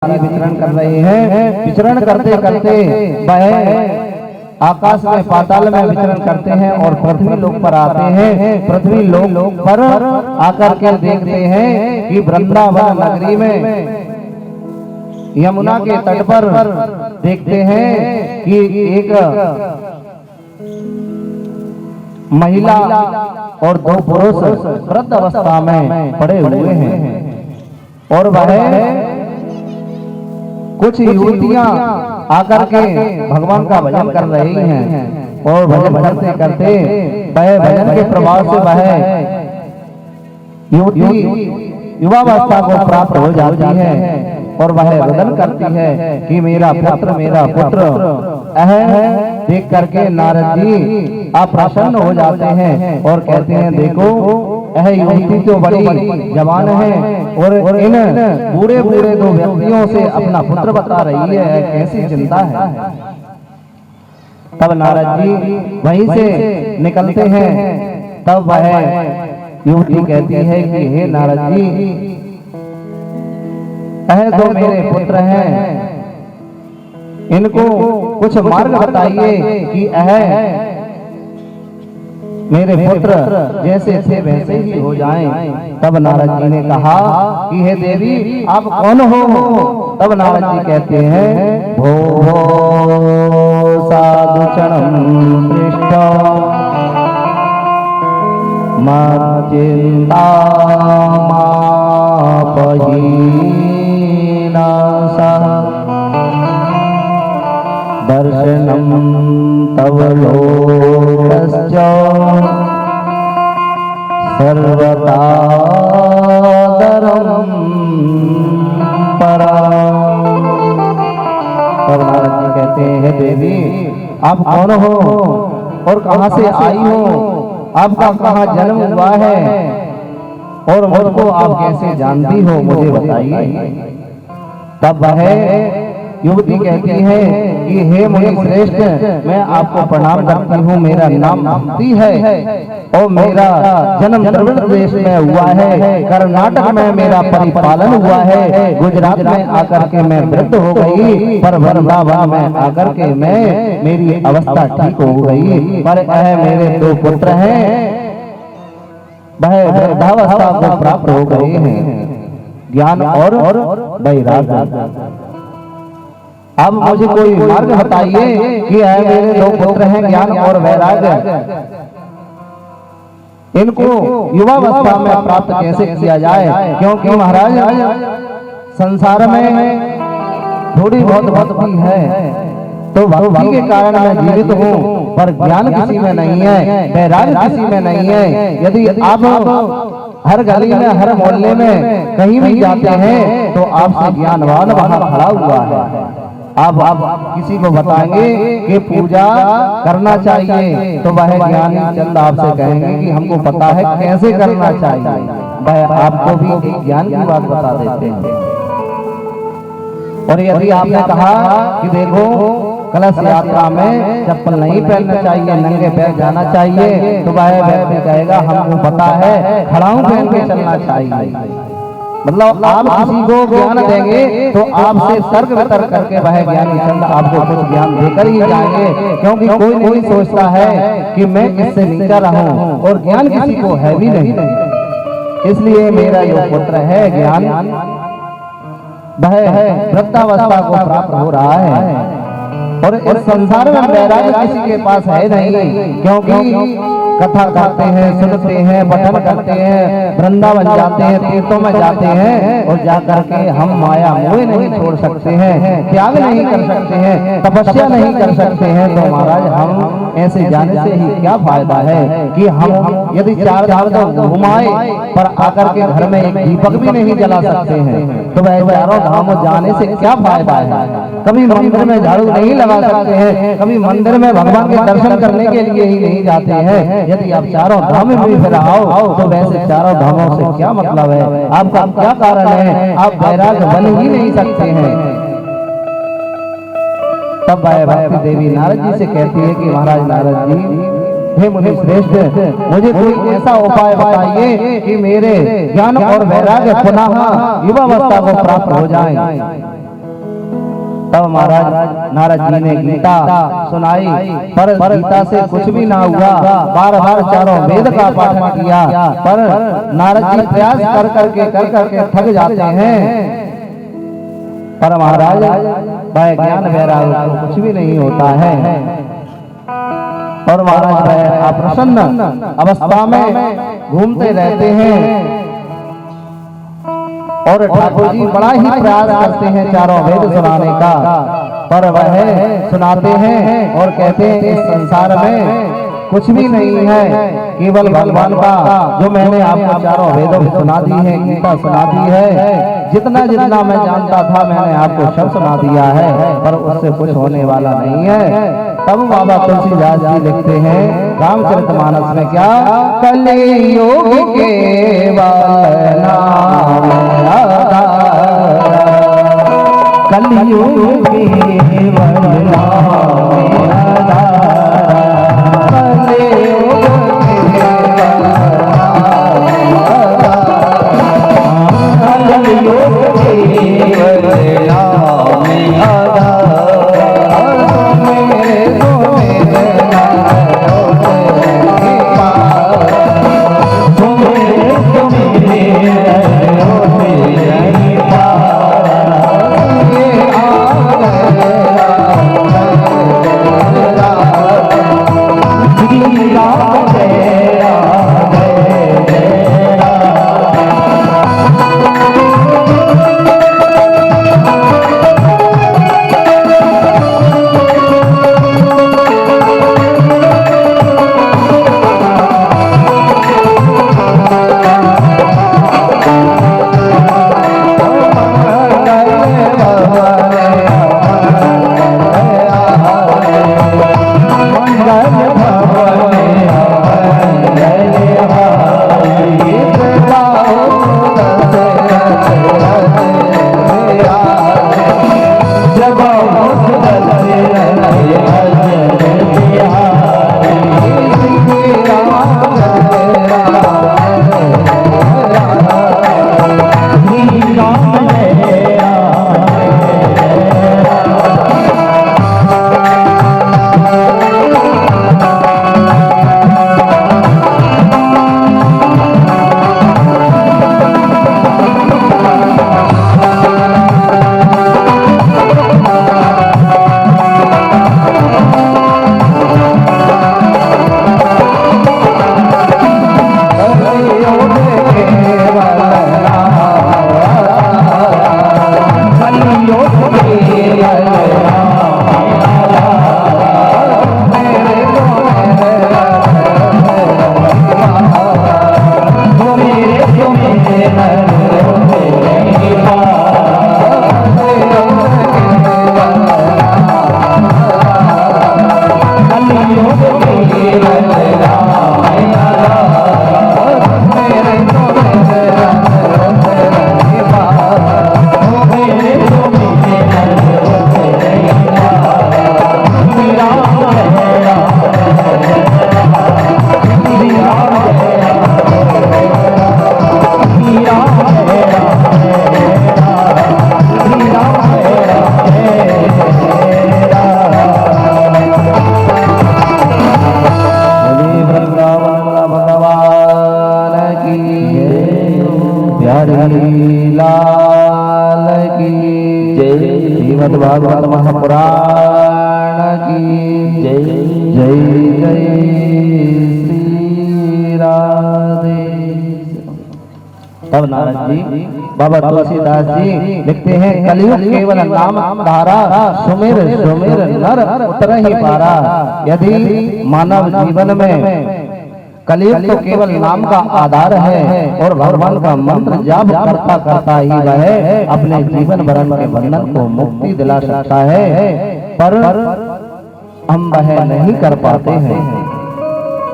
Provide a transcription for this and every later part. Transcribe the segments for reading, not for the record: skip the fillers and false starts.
विचरण कर रहे हैं। विचरण करते करते वह आकाश में पाताल में विचरण करते हैं और पृथ्वी लोक पर आते हैं। पृथ्वी लोक पर आकर के देखते हैं कि वृंदावन नगरी में यमुना के तट पर देखते हैं कि एक महिला और दो पुरुष वृद्ध अवस्था में पड़े हुए हैं और वह कुछ युवतियां आकर के भगवान का भजन कर रही हैं और भजन करते करते वह भजन के प्रभाव से वह युवती युवावस्था को प्राप्त हो जाती है और वह रोदन करती है कि मेरा पुत्र देख करके नारद जी आप प्रसन्न हो जाते हैं और कहते हैं देखो यह युवती तो बड़ी जवान है और इन बूढ़े बूढ़े दो व्यक्तियों से अपना पुत्र बता रही है, कैसी चिंता है। तब नारद जी वहीं से निकलते हैं। तब वह युवती कहती है कि हे नारद जी यह दो मेरे पुत्र हैं, इनको कुछ मार्ग बताइए कि यह मेरे पुत्र जैसे थे वैसे ही हो जाएं। तब नारद जी ने कहा कि हे देवी आप कौन हो। तब नारद जी कहते हैं भो साधु चरणं पृष्ठ चिंता दर्शनम तव लोकस्य सर्वदा दरम परा। तब नारद जी कहते हैं देवी आप कौन हो और कहां से आई हो, आपका कहां जन्म हुआ है और मुझको आप कैसे जानती हो, मुझे बताइए। तब वह युवती कहती है कि हे मुनि श्रेष्ठ मैं आपको प्रणाम करती हूँ, मेरा नाम भक्ति है और मेरा जन्म द्रविड़ देश में हुआ है, कर्नाटक में मेरा परिपालन हुआ है, गुजरात में आकर के मैं वृद्ध हो गई, पर वृंदावन में आकर के मैं मेरी अवस्था ठीक हो गई, पर यह मेरे दो पुत्र हैं वह वृद्धावस्था को प्राप्त हो गए हैं, ज्ञान और वैराग्य। अब मुझे कोई मार्ग बताइए कि है मेरे दो पुत्र हैं ज्ञान और वैराग्य, इनको युवावस्था में प्राप्त कैसे किया जाए, क्योंकि महाराज संसार में थोड़ी बहुत भक्ति है तो भक्ति के कारण मैं जीवित हूँ, पर ज्ञान किसी में नहीं है, वैराग्य किसी में नहीं है। यदि आप हर गली में हर मोहल्ले में कहीं भी जाते हैं तो आपसे ज्ञानवान वहां खड़ा हुआ है, आप किसी को बताएंगे कि पूजा करना चाहिए तो वह ज्ञानी चंद आपसे कहेंगे कि हमको पता है कैसे करना चाहिए, वह आपको भी ज्ञान की बात बता देते हैं। और यदि आपने कहा कि देखो कलश यात्रा में चप्पल नहीं पहनना चाहिए, नंगे पैर जाना चाहिए, तो वह व्यक्ति कहेगा हमको पता है खड़ाऊ पहन के चलना चाहिए। मतलब आप किसी को ज्ञान देंगे तो आपसे तर्क वितर्क करके वह ज्ञानी चंद आपको कुछ ज्ञान देकर ही जाएंगे, क्योंकि कोई सोचता है कि मैं इससे नीचा रहूं और ज्ञान किसी को है भी नहीं। इसलिए मेरा जो पुत्र है ज्ञान वह वृद्धावस्था को प्राप्त हो रहा है और इस संसार में वैराग्य किसी के पास है नहीं, क्योंकि कथा करते हैं, सुनते हैं, पठन करते हैं, वृंदावन जाते हैं, तीर्थों में जाते हैं और जाकर के हम माया मोह नहीं छोड़ सकते हैं, त्याग नहीं कर सकते हैं, तपस्या नहीं कर सकते हैं, तो महाराज हम ऐसे जाने से ही क्या फायदा है कि हम यदि चार धाम तो घुमाए पर आकर के घर में एक दीपक भी नहीं जला सकते हैं, तो वह चारों धाम जाने से क्या फायदा है। कभी मंदिर में झाड़ू नहीं लगा सकते हैं, कभी मंदिर में भगवान के दर्शन करने के लिए ही नहीं जाते हैं। यदि आप चारों धाम में भी फिर आओ तो वैसे चारों धामों से क्या मतलब है, आपका क्या कारण है, आप वैराग्य बन ही नहीं सकते हैं। तब वह भक्ति देवी नारद जी से कहती है कि महाराज नारद जी हे मुनि श्रेष्ठ मुझे कोई ऐसा उपाय बताइए कि मेरे ज्ञान और वैराग्य पुनः युवावस्था को प्राप्त हो जाए। तब महाराज नारद जी ने गीता सुनाई, पर गीता से कुछ भी ना हुआ। बार बार चारों वेद का पाठन किया, पर नारद जी प्रयास कर करके थक जाते हैं। पर महाराज वह ज्ञान वैराग को कुछ भी नहीं होता है। और महाराज वह अप्रसन्न अवस्था में घूमते रहते हैं। और ठाकुर जी बड़ा ही प्रयास करते हैं चारों वेद सुनाने का, पर वह सुनाते हैं और कहते हैं इस संसार में कुछ भी नहीं है, केवल भगवान का जो मैंने आपको चारों वेदों में सुना दी है, गीता सुना दी है, जितना जितना मैं जानता था मैंने आपको सब सुना दिया है, पर उससे कुछ होने वाला नहीं है। तब बाबा तुलसीदास जी लिखते हैं रामचरितमानस में, क्या कलियुग केवल नाम आधार, कलियुग केवल नाम आधार, भागवत महापुराण की जय। जय जय श्री राधे। तब नारद जी बाबा तुलसीदास जी लिखते हैं, कलियुग केवल नाम धारा, सुमिर सुमिर नर उतर ही पारा। यदि मानव जीवन में कलियुग तो केवल नाम का आधार है और भगवान का मंत्र जाप करता करता ही वह अपने जीवन भरण के बंधन को मुक्ति दिला सकता है, पर हम वह नहीं कर पाते हैं,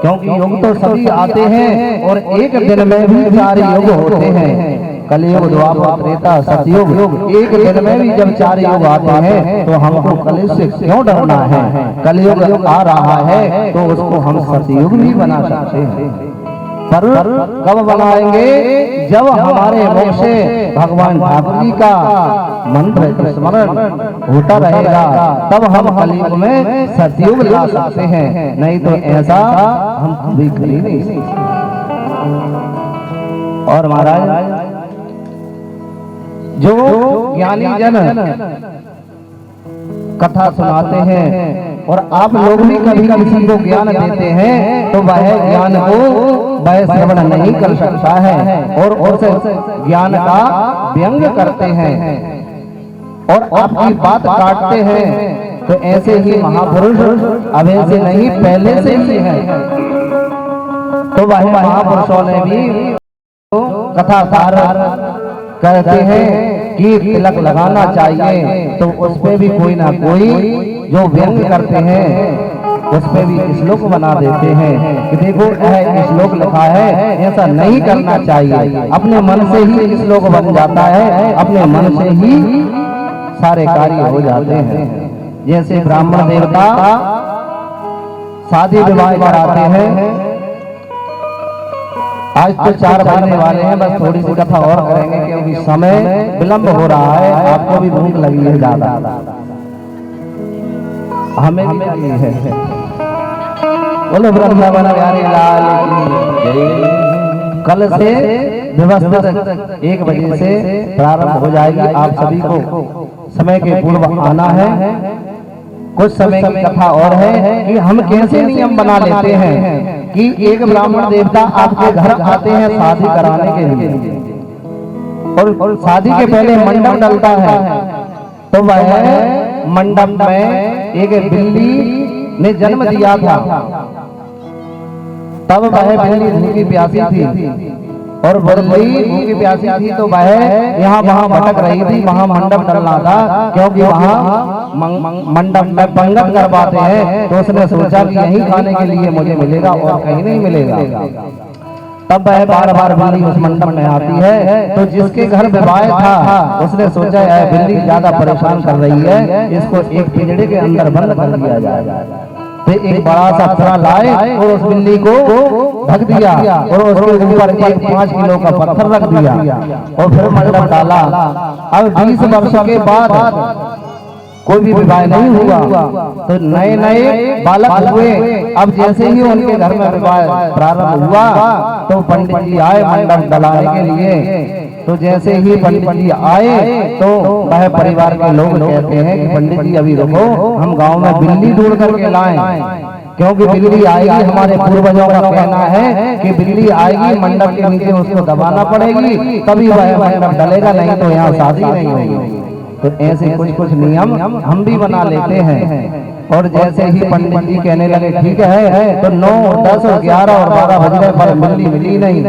क्योंकि युग तो सभी आते हैं और एक दिन में भी 4 युग होते हैं। कलियुग, द्वापर, त्रेता, सतयुग, एक दिन में भी जब 4 युग आते हैं तो हमको कलियुग से क्यों डरना है? कलियुग आ रहा है तो उसको हम सतयुग भी बना सकते हैं। पर कब बनाएंगे? जब हमारे मुख से भगवान ठाकुर जी का मंत्र स्मरण होता रहेगा, तब हम कलयुग में सतयुग ला सकते हैं, नहीं तो ऐसा हम कभी कर ही नहीं सकते। और महाराज जो ज्ञानी जन कथा सुनाते हैं और आप लोग भी कभी किसी को ज्ञान देते हैं, तो वह ज्ञान को वह श्रवण नहीं कर सकता है और उस ज्ञान का व्यंग करते हैं और आपकी बात काटते हैं। तो ऐसे ही महापुरुष अब ऐसे नहीं, पहले से ही है। तो वह महापुरुषों ने भी कथाकार कहते हैं कि तिलक लगाना चाहिए, तो उस पे भी कोई ना कोई जो व्यंग करते हैं उस पे भी श्लोक बना देते हैं कि देखो यह श्लोक लिखा है, ऐसा नहीं करना चाहिए। अपने मन से ही श्लोक बन जाता है, अपने मन से ही सारे कार्य हो जाते हैं। जैसे ब्राह्मण देवता शादी विवाह कराते हैं, आज तो 4 बजने वाले हैं, बस थोड़ी सी कथा और करेंगे क्योंकि समय विलंब हो रहा है, आपको भी भूख लगी है ज्यादा, हमें भी लगी है। बोलो वृंदावन बिहारी लाल की। कल से व्यवस्थित 1 बजे से प्रारंभ हो जाएगी। आप सभी को समय के पूर्व आना है। कुछ समय की कथा और है कि हम कैसे नियम बना लेते हैं कि एक ब्राह्मण देवता आपके घर आते हैं शादी कराने के लिए, और शादी के पहले मंडप डलता है, तो वह मंडप में एक बिल्ली ने जन्म दिया था। तब वह बिल्ली भूखी प्यासी थी और बिल्ली भूखी प्यासी थी, तो वह यहाँ वहाँ भटक रही थी। वहाँ मंडप डलना था क्योंकि वहाँ मंडप में पंगत करवाते हैं, तो उसने सोचा कि यही खाने के लिए मुझे मिलेगा और कहीं नहीं मिलेगा। तब वह बार बार बिल्ली उस मंडप में आती है। तो जिसके घर विवाह था उसने सोचा है बिल्ली ज्यादा परेशान कर रही है, इसको एक पिंजड़े के अंदर बंद कर दिया जाए। तो एक बड़ा सा फरा लाए और उस बिल्ली को ढक दिया और उसके ऊपर एक 5 किलो का पत्थर रख दिया और फिर मंडप डाला। अब 20 वर्षों के बाद कोई भी विवाह नहीं हुआ, तो नए नए बालक हुए। अब जैसे ही उनके घर में विवाह प्रारंभ हुआ, तो पंडित जी आए मंडप डलाने के लिए। तो जैसे ही पंडित जी आए, तो वह परिवार के लोग कहते हैं कि पंडित जी अभी रुको, हम गांव में बिल्ली ढूंढ करके लाएं, क्योंकि बिल्ली आएगी। हमारे पूर्वजों का कहना है कि बिल्ली आएगी, मंडप के नीचे उसको दबाना पड़ेगी, तभी वह मंडप डलेगा, नहीं तो यहाँ शादी नहीं होगी। तो ऐसे कुछ कुछ नियम हम भी बना लेते हैं। और जैसे ही पंडित जी कहने लगे ठीक है, तो 9, 10, 11 और 12 बजने पर बिल्ली मिली नहीं।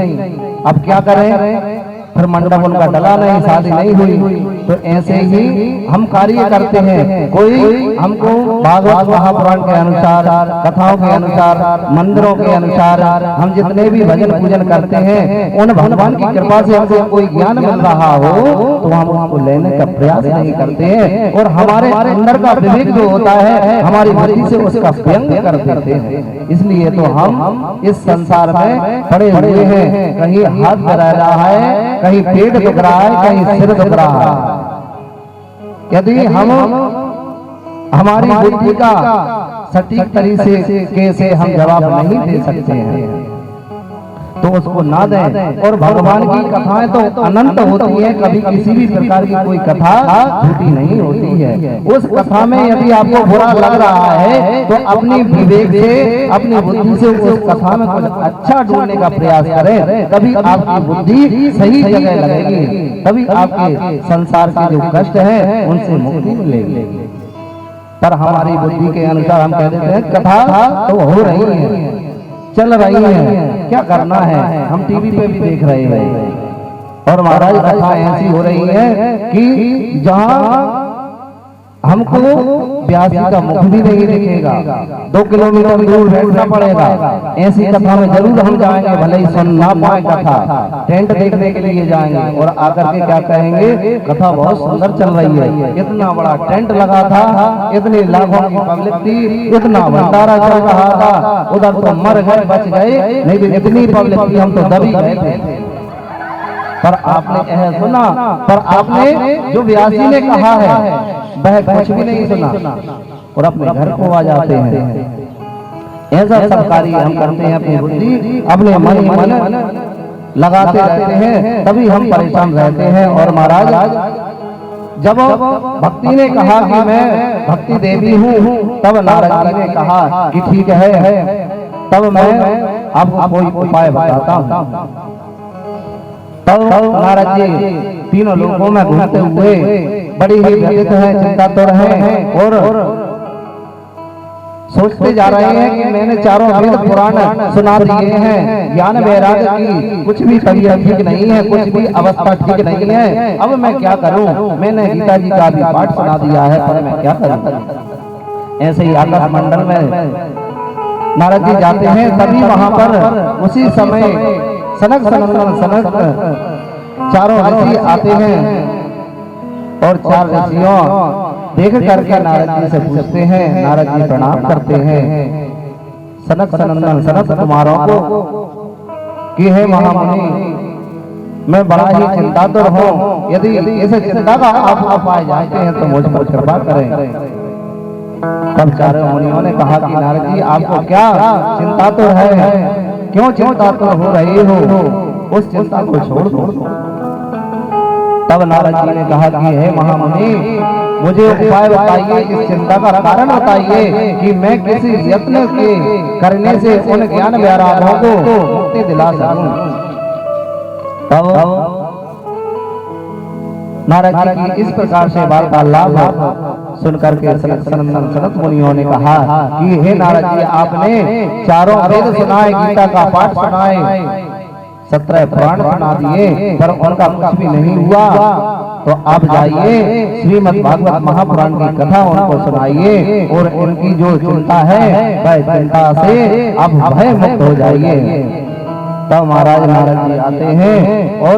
अब क्या करें? फिर मंडप उनका डला नहीं, शादी नहीं हुई। तो ऐसे ही हम कार्य करते हैं। कोई हमको भागवत महापुराण के अनुसार, कथाओं के अनुसार, मंदिरों के अनुसार हम जितने भी भजन पूजन करते हैं, उन भगवान की कृपा से हमको कोई ज्ञान मिल रहा हो तो हम उसको लेने का प्रयास नहीं करते हैं। और हमारे अंदर का विवेक जो होता है, हमारी बुद्धि से उसका व्यंग कर देते हैं। इसलिए तो हम इस संसार में पड़े हुए हैं। कहीं हाथ गिरा रहा है, कहीं पेट दुख रहा है, कहीं सिर दुख रहा है। यदि हम हमारी बुद्धि का सटीक तरीके से हम जवाब नहीं दे सकते हैं, तो उसको ना दें। और भगवान की कथाएं तो अनंत होती है, कभी किसी भी प्रकार की कोई कथा झूठी नहीं होती है। उस कथा में यदि आपको बुरा लग रहा है, तो अपनी विवेक से, अपनी बुद्धि से उस कथा में कुछ अच्छा ढूंढने का प्रयास करें, तभी आपकी बुद्धि सही जगह लगेगी, तभी आपके संसार के जो कष्ट है उनसे मुक्ति मिलेगी। पर हमारी बुद्धि के अनुसार हम कह देते हैं कथा तो हो रही है, चल रही है, क्या करना है, हम टीवी पे भी देख रहे हैं। और महाराज कथा ऐसी हो रही है कि जहां हमको व्यास जी का मुख भी नहीं दिखेगा, 2 किलोमीटर दूर बैठना पड़ेगा। ऐसी कथा में जरूर हम जाएंगे, भले ही सुन ना पाए कथा, टेंट देखने के लिए जाएंगे और आकर के क्या कहेंगे, कथा बहुत सुंदर चल रही है। इतना बड़ा टेंट लगा था, इतनी लाखों की पब्लिक थी, इतना भंडारा चल रहा था, उधर तो मर गए बच गए, नहीं तो इतनी पब्लिक थी हम तो दबी गए थे। पर आपने यह सुना, पर आपने जो व्यास जी ने कहा है वह कुछ भी नहीं सुना और अपने घर को आ जाते हैं। ऐसा सब कार्य हम करते हैं, अपनी बुद्धि अपने मन ही मन लगाते रहते हैं, तभी हम परेशान रहते हैं। और महाराज जब भक्ति ने कहा कि मैं भक्ति देवी हूँ, तब नारद जी ने कहा कि ठीक है, तब मैं आपको कोई उपाय बताता हूँ। तब नारद जी तीनों लोगों में घूमते हुए बड़ी ही व्यथित है, चिंतातुर हैं और सोचते जा रहे हैं कि मैंने चारों वेद पुराण सुना दिए हैं, ज्ञान वैराग्य की कुछ भी तबीयत ठीक नहीं है, कुछ भी अवस्था ठीक नहीं है, अब मैं क्या करूं? मैंने गीता जी का भी पाठ सुना दिया है, पर मैं क्या करूं? ऐसे ही आकाश मंडल में नारद जी जाते हैं, तभी वहां पर उसी समय सनक चारों ऋषि आते हैं और 4 ऋषियों देख करके नारद जी से पूछते हैं, नारद जी प्रणाम करते हैं सनक सनंदन सनत कुमारों को कि हे महामुनि, मैं बड़ा ही चिंतातुर हूँ, यदि इस चिंता का आप उपाय जानते हैं तो मुझ पर कृपा करें। तब चारों मुनियों ने कहा कि नारद जी आपको क्या चिंतातुर है, क्यों चिंतातुर हो रहे हो, उस चिंता को छोड़ दो। तब नारद जी ने कहा कि हे महामुनि, मुझे उपाय बताइए, इस चिंता का कारण बताइए कि मैं किसी यत्न के करने से उन ज्ञान वैराग्यों को मुक्ति दिला सकूं। तब नारद जी की इस प्रकार से वार्तालाप सुनकर के सनत मुनियों ने कहा कि हे नारद जी, आपने चारों वेद सुनाए, गीता का पाठ सुनाए, 17 पुराण सुना दिए, पर उनका कुछ भी नहीं हुआ, तो आप जाइए श्रीमद् भागवत महापुराण की कथा उनको सुनाइए और उनकी जो चिंता है वह चिंता से आप भय मुक्त हो जाइए। तब महाराज नारद जी आते हैं और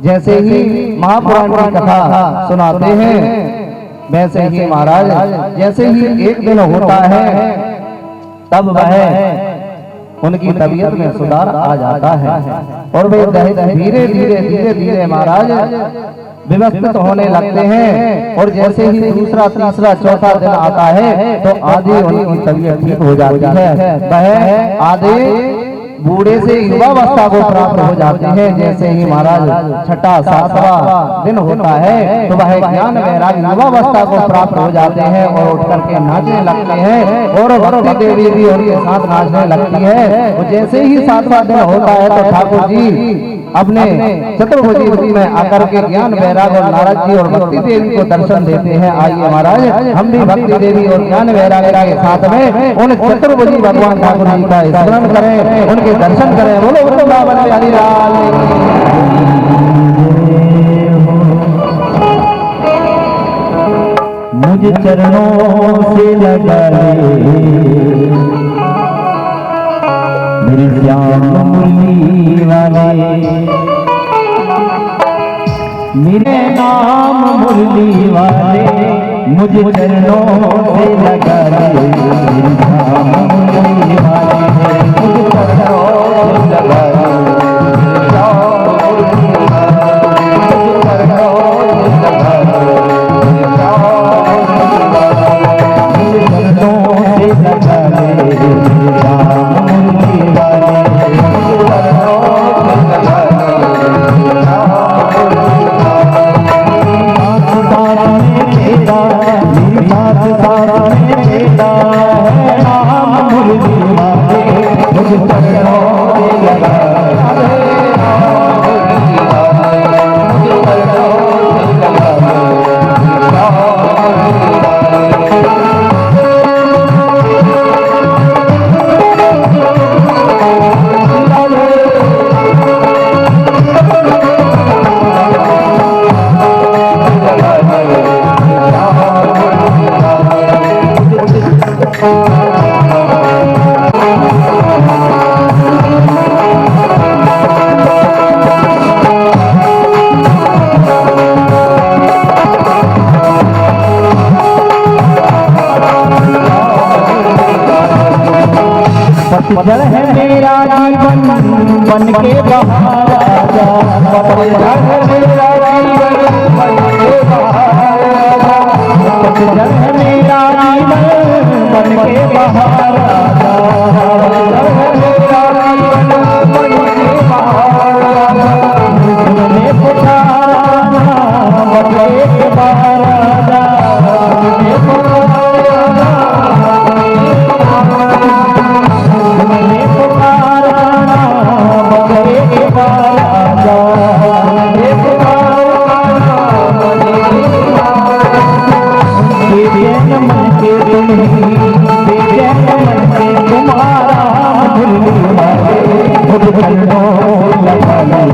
जैसे ही महापुराण की कथा सुनाते हैं, वैसे ही महाराज जैसे ही एक दिन होता है, तब वह उनकी तबीयत में सुधार आ जाता है और वे धीरे धीरे महाराज व्यवस्थित होने लगते हैं। और जैसे ही दूसरा तीसरा चौथा दिन आता है तो आधे उनकी तबीयत ठीक हो जाती है, वह आधे बूढ़े से युवावस्था को प्राप्त हो जाते हैं। जैसे ही महाराज 6वां 7वां दिन होता है तो वह ज्ञान वैराग्य युवावस्था को प्राप्त हो जाते हैं और उठ करके नाचने लगते हैं और भक्ति देवी भी उनके साथ नाचने लगती है। और जैसे ही 7वां दिन होता है तो ठाकुर जी अपने चतुर्भुजी में आकर के ज्ञान वैराग्य और नारद जी और भक्ति देवी को दर्शन देते हैं। आइए महाराज, हम भी भक्ति देवी और ज्ञान वैराग्य के साथ में उन चतुर्भुजी भगवान ठाकुर जी का स्मरण करें, उनके दर्शन करें। बोलो वृंदावन बिहारी लाल। मुझ चरणों से लगा मेरे श्याम मुरली वाले, मेरे नाम मुरली वाले, मुझे चरणों से लगा ले मेरे श्याम मुरली वाले, मुझे चरणों से लगा पतझड़ है मेरा जीवन बन के बाहर आजा, पतझड़ है मेरा जीवन बन के बाहर आजा, पतझड़ है मेरा जीवन बन के बाहर आजा, पतझड़ है मेरा जीवन बन के बाहर आजा, तुमने पुकारा बस एक बार आजा, तुमने पुकारा तुमने पुकारा बस एक बार आजा, तुमने पुकारा बेचैन मन के तुम ही, बेचैन मन के तुम्हारा भूलने वाले खुद चरणों लगा ले,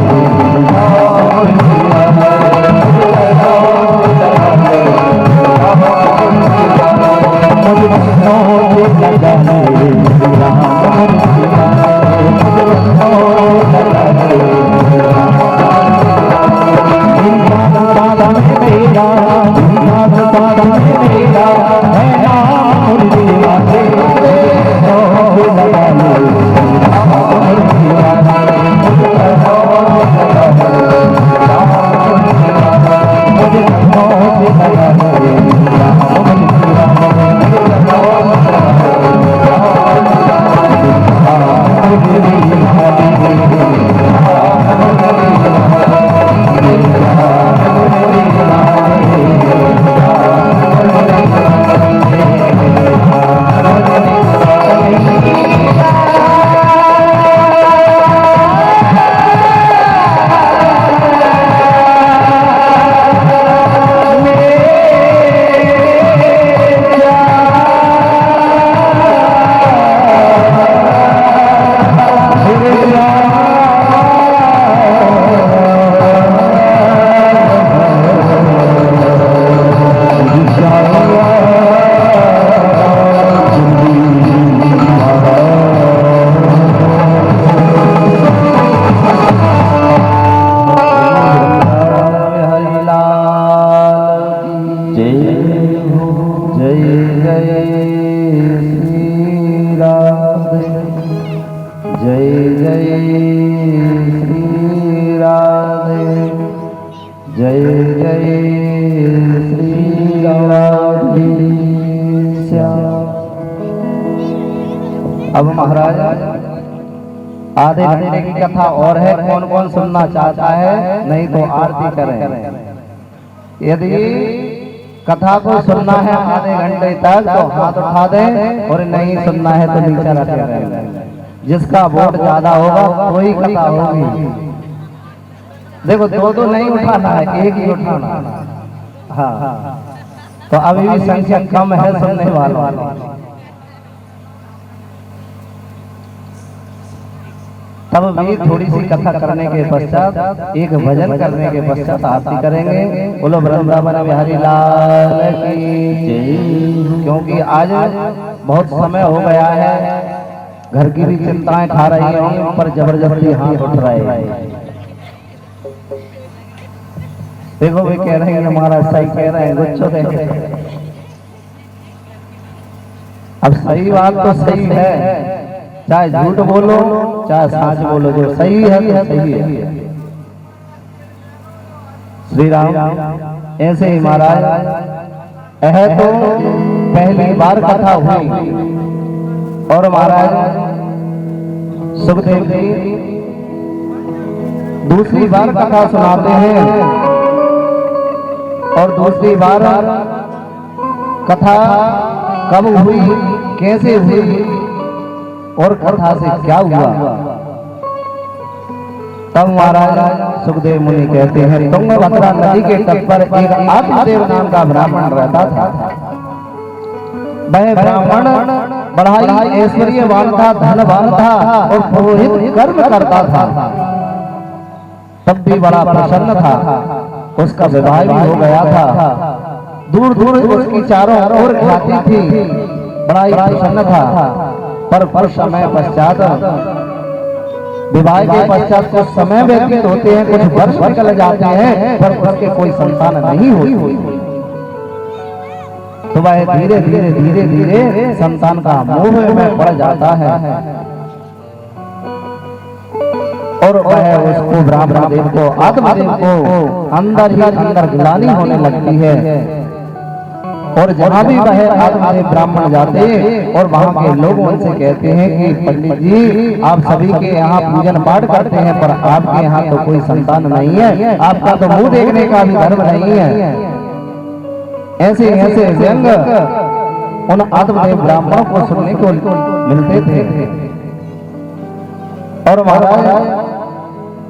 अब महाराज आधे घंटे की कथा और है, कौन कौन सुनना चाहता है, नहीं तो आरती करें। यदि कथा को सुनना है आधे घंटे तक तो हाथ उठा दें, और नहीं सुनना है तो नीचे रखे रहें। जिसका वोट ज्यादा होगा वही कथा होगी। देखो दो नहीं उठाना है, एक ही उठाना है। हाँ, तो अभी भी संख्या कम है सुनने वालों। तब भी थोड़ी सी कथा करने के पश्चात एक भजन करने के पश्चात आरती करेंगे। बोलो वृंदावन बिहारी लाल की। क्योंकि आज बहुत समय हो गया है, घर की भी चिंताएं खा रही हैं, पर जबरदस्ती हाथ उठ रहे हैं। देखो वे कह रहे हैं हमारा सही कह रहे हैं, गुच्छो देखे। अब सही बात तो सही है, चाहे झूठ बोलो चाहे सच बोलो, जो सही है तो सही है। श्री राम ऐसे ही महाराज यह तो पहली बार कथा हुई, और महाराज सुखदेव जी दूसरी बार कथा सुनाते हैं, और दूसरी बार कथा कब हुई, कैसे हुई, और कथा से क्या हुआ। तब महाराज सुखदेव मुनि कहते हैं, तुंगभद्रा नदी के तट पर एक आत्मदेव नाम का ब्राह्मण रहता था। वह ब्राह्मण बड़ा ही ऐश्वर्यवान था, धनवान था, और पुरोहित कर्म करता था। तब भी बड़ा प्रसन्न था। उसका विवाह भी हो गया था। दूर दूर उसकी चारों ओर ख्याति थी, बड़ा ही प्रसन्न था। पर समय पश्चात विवाह के पश्चात कुछ समय व्यतीत होते हैं, कुछ वर्ष निकल जाते हैं, पर उसके कोई संतान नहीं हुई। तो वह धीरे धीरे धीरे धीरे संतान का मोह में पड़ जाता है। और वह उसको ब्राह्मण देव को आत्मदेव को अंदर ही अंदर ग्लानि होने लगती है। और जहाँ भी वह आत्मदेव ब्राह्मण जाते और वहाँ के लोग उनसे कहते हैं कि पंडित जी आप सभी के यहाँ पूजन पाठ करते हैं पर आपके यहाँ तो कोई संतान नहीं है, आपका तो मुंह देखने का भी धर्म नहीं है। ऐसे ऐसे व्यंग उन आत्मदेव ब्राह्मणों को सुनने को मिलते थे। और महाराज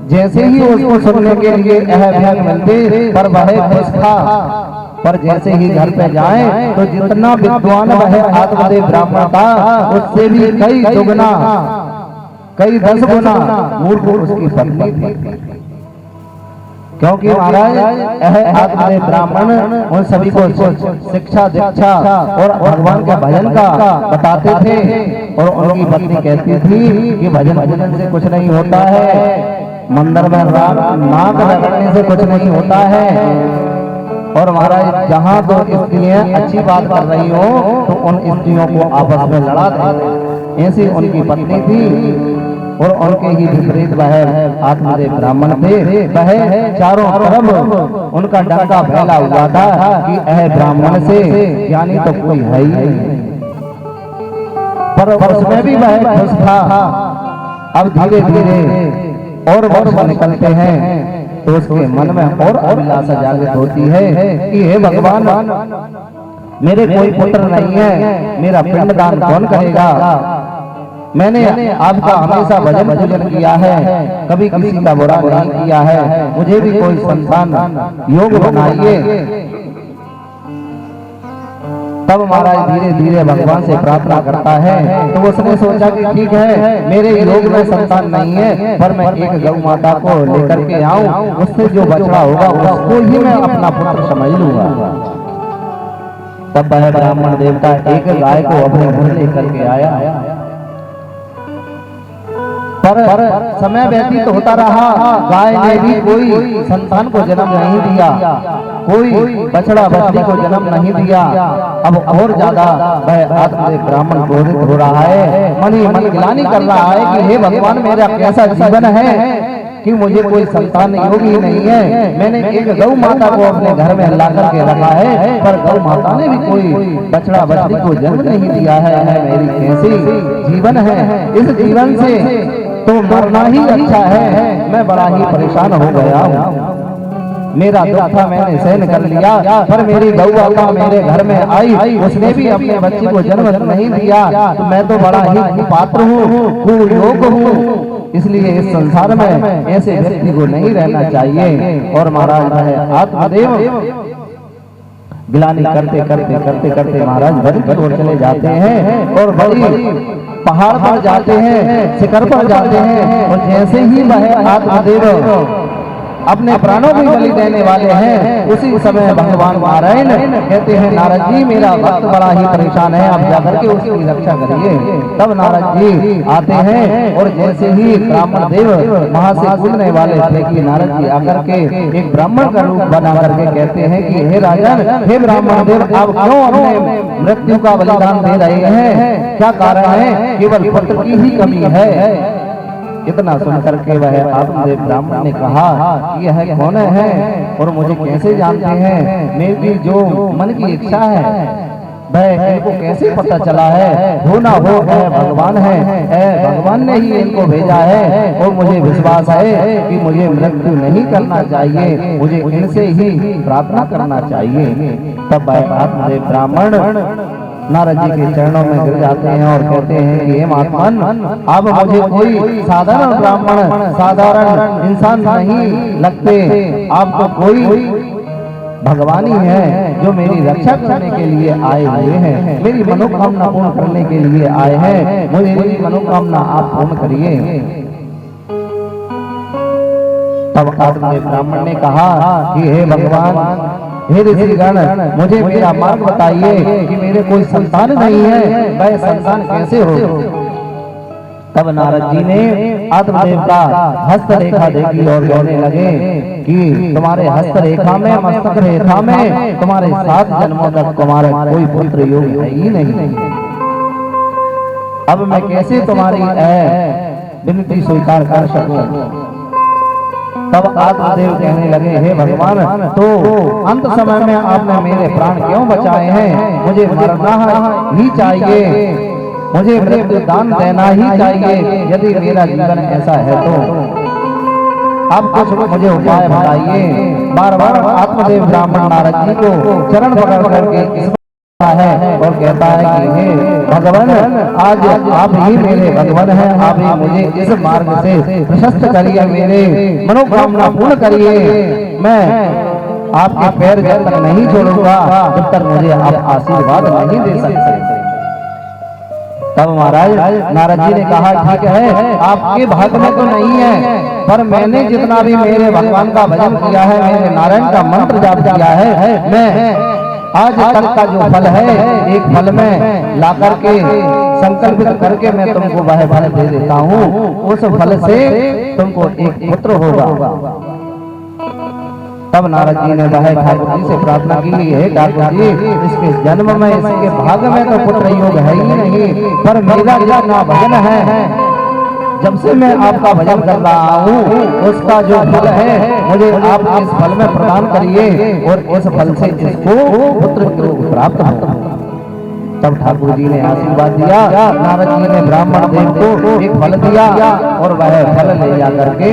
जैसे ही उसको सुनने के लिए यह व्यंग मिलते पर वह खुश था, पर जैसे ही घर पे जाए तो जितना विद्वान वह आत्मदेव ब्राह्मण था उससे भी कई दुगना कई 10 गुना मूर्ख उसकी पत्नी थी। क्योंकि महाराज यह आत्मदेव ब्राह्मण उन सभी को शिक्षा दीक्षा और भगवान के भजन का बताते थे। और उनकी पत्नी कहती थी कि भजन से कुछ नहीं होता है, मंदिर में नाक रगड़ने से कुछ नहीं होता है। और महाराज जहाँ तो स्त्रियां अच्छी बात कर रही हो तो उन स्त्रियों को आपस में लड़ा देते, ऐसी उनकी पत्नी थी। और उनके ही विपरीत वह आत्मदेव ब्राह्मण थे, वह चारों तरफ उनका डंका फैला हुआ था कि यह ब्राह्मण से ज्ञानी तो कोई है ही नहीं। पर उसमें भी वह खुश था। अब धीरे धीरे और वर्ष निकलते हैं तो उसके मन में और अभिलाषा जागृत होती है कि हे भगवान मेरे कोई पुत्र नहीं है, मेरा पिंडदान कौन करेगा? मैंने आपका हमेशा भजन पूजन किया है, कभी किसी का बुरा नहीं किया है, मुझे भी कोई संतान योग बनाइए। तब महाराज धीरे धीरे भगवान से प्रार्थना करता है। तो उसने सोचा कि ठीक है मेरे योग में संतान नहीं है पर मैं एक गौ माता को लेकर के आऊं, उससे जो बछड़ा होगा उसको ही मैं अपना पुत्र समझ लूंगा। तब वह ब्राह्मण देवता एक गाय को अपने घर लेकर के आया। पर समय व्यतीत होता रहा, गाय ने भी कोई संतान को जन्म नहीं दिया, कोई बछड़ा बछड़ी को जन्म नहीं दिया। अब और ज्यादा वह आत्मदेव ब्राह्मण क्रोधित हो रहा है, मन ही मन ग्लानि कर रहा है कि हे भगवान मेरा कैसा जीवन है कि मुझे कोई संतान योग ही नहीं है। मैंने एक गौ माता को अपने घर में ला करके रखा है पर गौ माता ने भी कोई बछड़ा बछड़ी को जन्म नहीं दिया है। मेरी कैसी जीवन है, इस जीवन से तो मरना ही अच्छा है। मैं बड़ा ही परेशान हो गया हूँ, मेरा दुख था मैंने सहन कर लिया पर मेरी गौ माता मेरे घर में आई, उसने भी अपने बच्चे को जन्म नहीं दिया। तो मैं तो बड़ा ही पात्र हूँ, कुयोग हूँ, इसलिए इस संसार में ऐसे व्यक्ति को नहीं रहना चाहिए। और महाराज आत्मदेव गिलानी करते करते करते करते महाराज वन की ओर चले जाते हैं और बड़ी पहाड़ पर जाते हैं, शिखर पर जाते हैं। और जैसे ही वह आत्मदेव अपने प्राणों की बलि देने वाले हैं उसी समय भगवान नारायण कहते हैं नारद जी मेरा भक्त बड़ा ही परेशान है, आप जाकर के उसकी रक्षा करिए। तब नारद जी आते हैं और जैसे ही ब्राह्मण देव वहां से कूदने वाले थे कि नारद जी आकर के एक ब्राह्मण का रूप बना करके कहते हैं कि हे राजन, हे ब्राह्मण देव आप क्यों अपने मृत्यु का बलिदान दे रहे हैं? क्या कारण है? केवल पुत्र की ही कमी है। इतना सुन करके वह आत्मदेव ब्राह्मण ने कहा कि यह कौन है और मुझे कैसे जानते हैं? मेरी जो मन की इच्छा है वह इनको कैसे पता चला है? हो ना हो भगवान है, भगवान ने ही इनको भेजा है। और मुझे विश्वास है कि मुझे मृत्यु नहीं करना चाहिए, मुझे इनसे ही प्रार्थना करना चाहिए। तब वह आत्मदेव ब्राह्मण नारद जी के चरणों में गिर जाते हैं और कहते हैं कि हे महात्मन अब मुझे कोई साधारण ब्राह्मण साधारण इंसान नहीं लगते, आप तो कोई भगवान ही है जो मेरी रक्षा करने के लिए आए हुए हैं, मेरी मनोकामना पूर्ण करने के लिए आए हैं, मुझे मेरी मनोकामना आप पूर्ण करिए। तब आत्मदेव ब्राह्मण ने कहा कि हे भगवान, हे ऋषिगण, मुझे मेरा मार्ग बताइए कि मेरे कोई संतान नहीं है, वह संतान कैसे हो? तब नारद जी ने आत्मदेव का हस्तरेखा देखी और कहने लगे कि तुम्हारे हस्तरेखा में मस्तक रेखा में तुम्हारे 7 जन्मों तक तुम्हारा कोई पुत्र योग है ही नहीं। अब मैं कैसे तुम्हारी विनती स्वीकार कर सकूं? तब आत्मदेव कहने लगे, हे भगवान, तो अंत समय में आपने मेरे प्राण क्यों बचाए हैं? मुझे मरना ही चाहिए, मुझे मृत्यु दान देना ही चाहिए। यदि मेरा जीवन ऐसा है तो आप कुछ मुझे उपाय बताइए। बार बार आत्मदेव ब्राह्मण नारद जी को चरण पकड़ करके है और कहता है कि हे भगवान, आज आप ही मेरे भगवान हैं, आप ही मुझे इस मार्ग से प्रशस्त करिए, मेरे मनोकामना पूर्ण करिए। मैं आपके पैर जब तक नहीं छोड़ूंगा तब तक मुझे आप आशीर्वाद नहीं दे सकते। तब महाराज नारद जी ने कहा, ठीक है, आपके भाग में तो नहीं है, पर मैंने जितना भी मेरे भगवान का भजन किया है, मेरे नारायण का मंत्र जाप किया है, मैं आज तक का जो फल है एक फल में ला करके संकल्पित करके मैं तुमको वह फल दे देता हूँ। उस फल से तुमको एक पुत्र होगा। तब नारद जी ने वह ठाकुर जी से प्रार्थना की, है ठाकुर जी, इसके जन्म में, इसके भाग में तो पुत्र योग है ही नहीं, पर मेरा जितना भजन है, जब से मैं आपका भजन कर रहा हूँ, उसका जो फल है मुझे आप इस फल में प्रदान करिए और इस फल से इसको पुत्र प्राप्त हो। तब ठाकुर जी ने आशीर्वाद दिया। नारद जी ने ब्राह्मण देव को एक फल दिया और वह फल ले जाकर के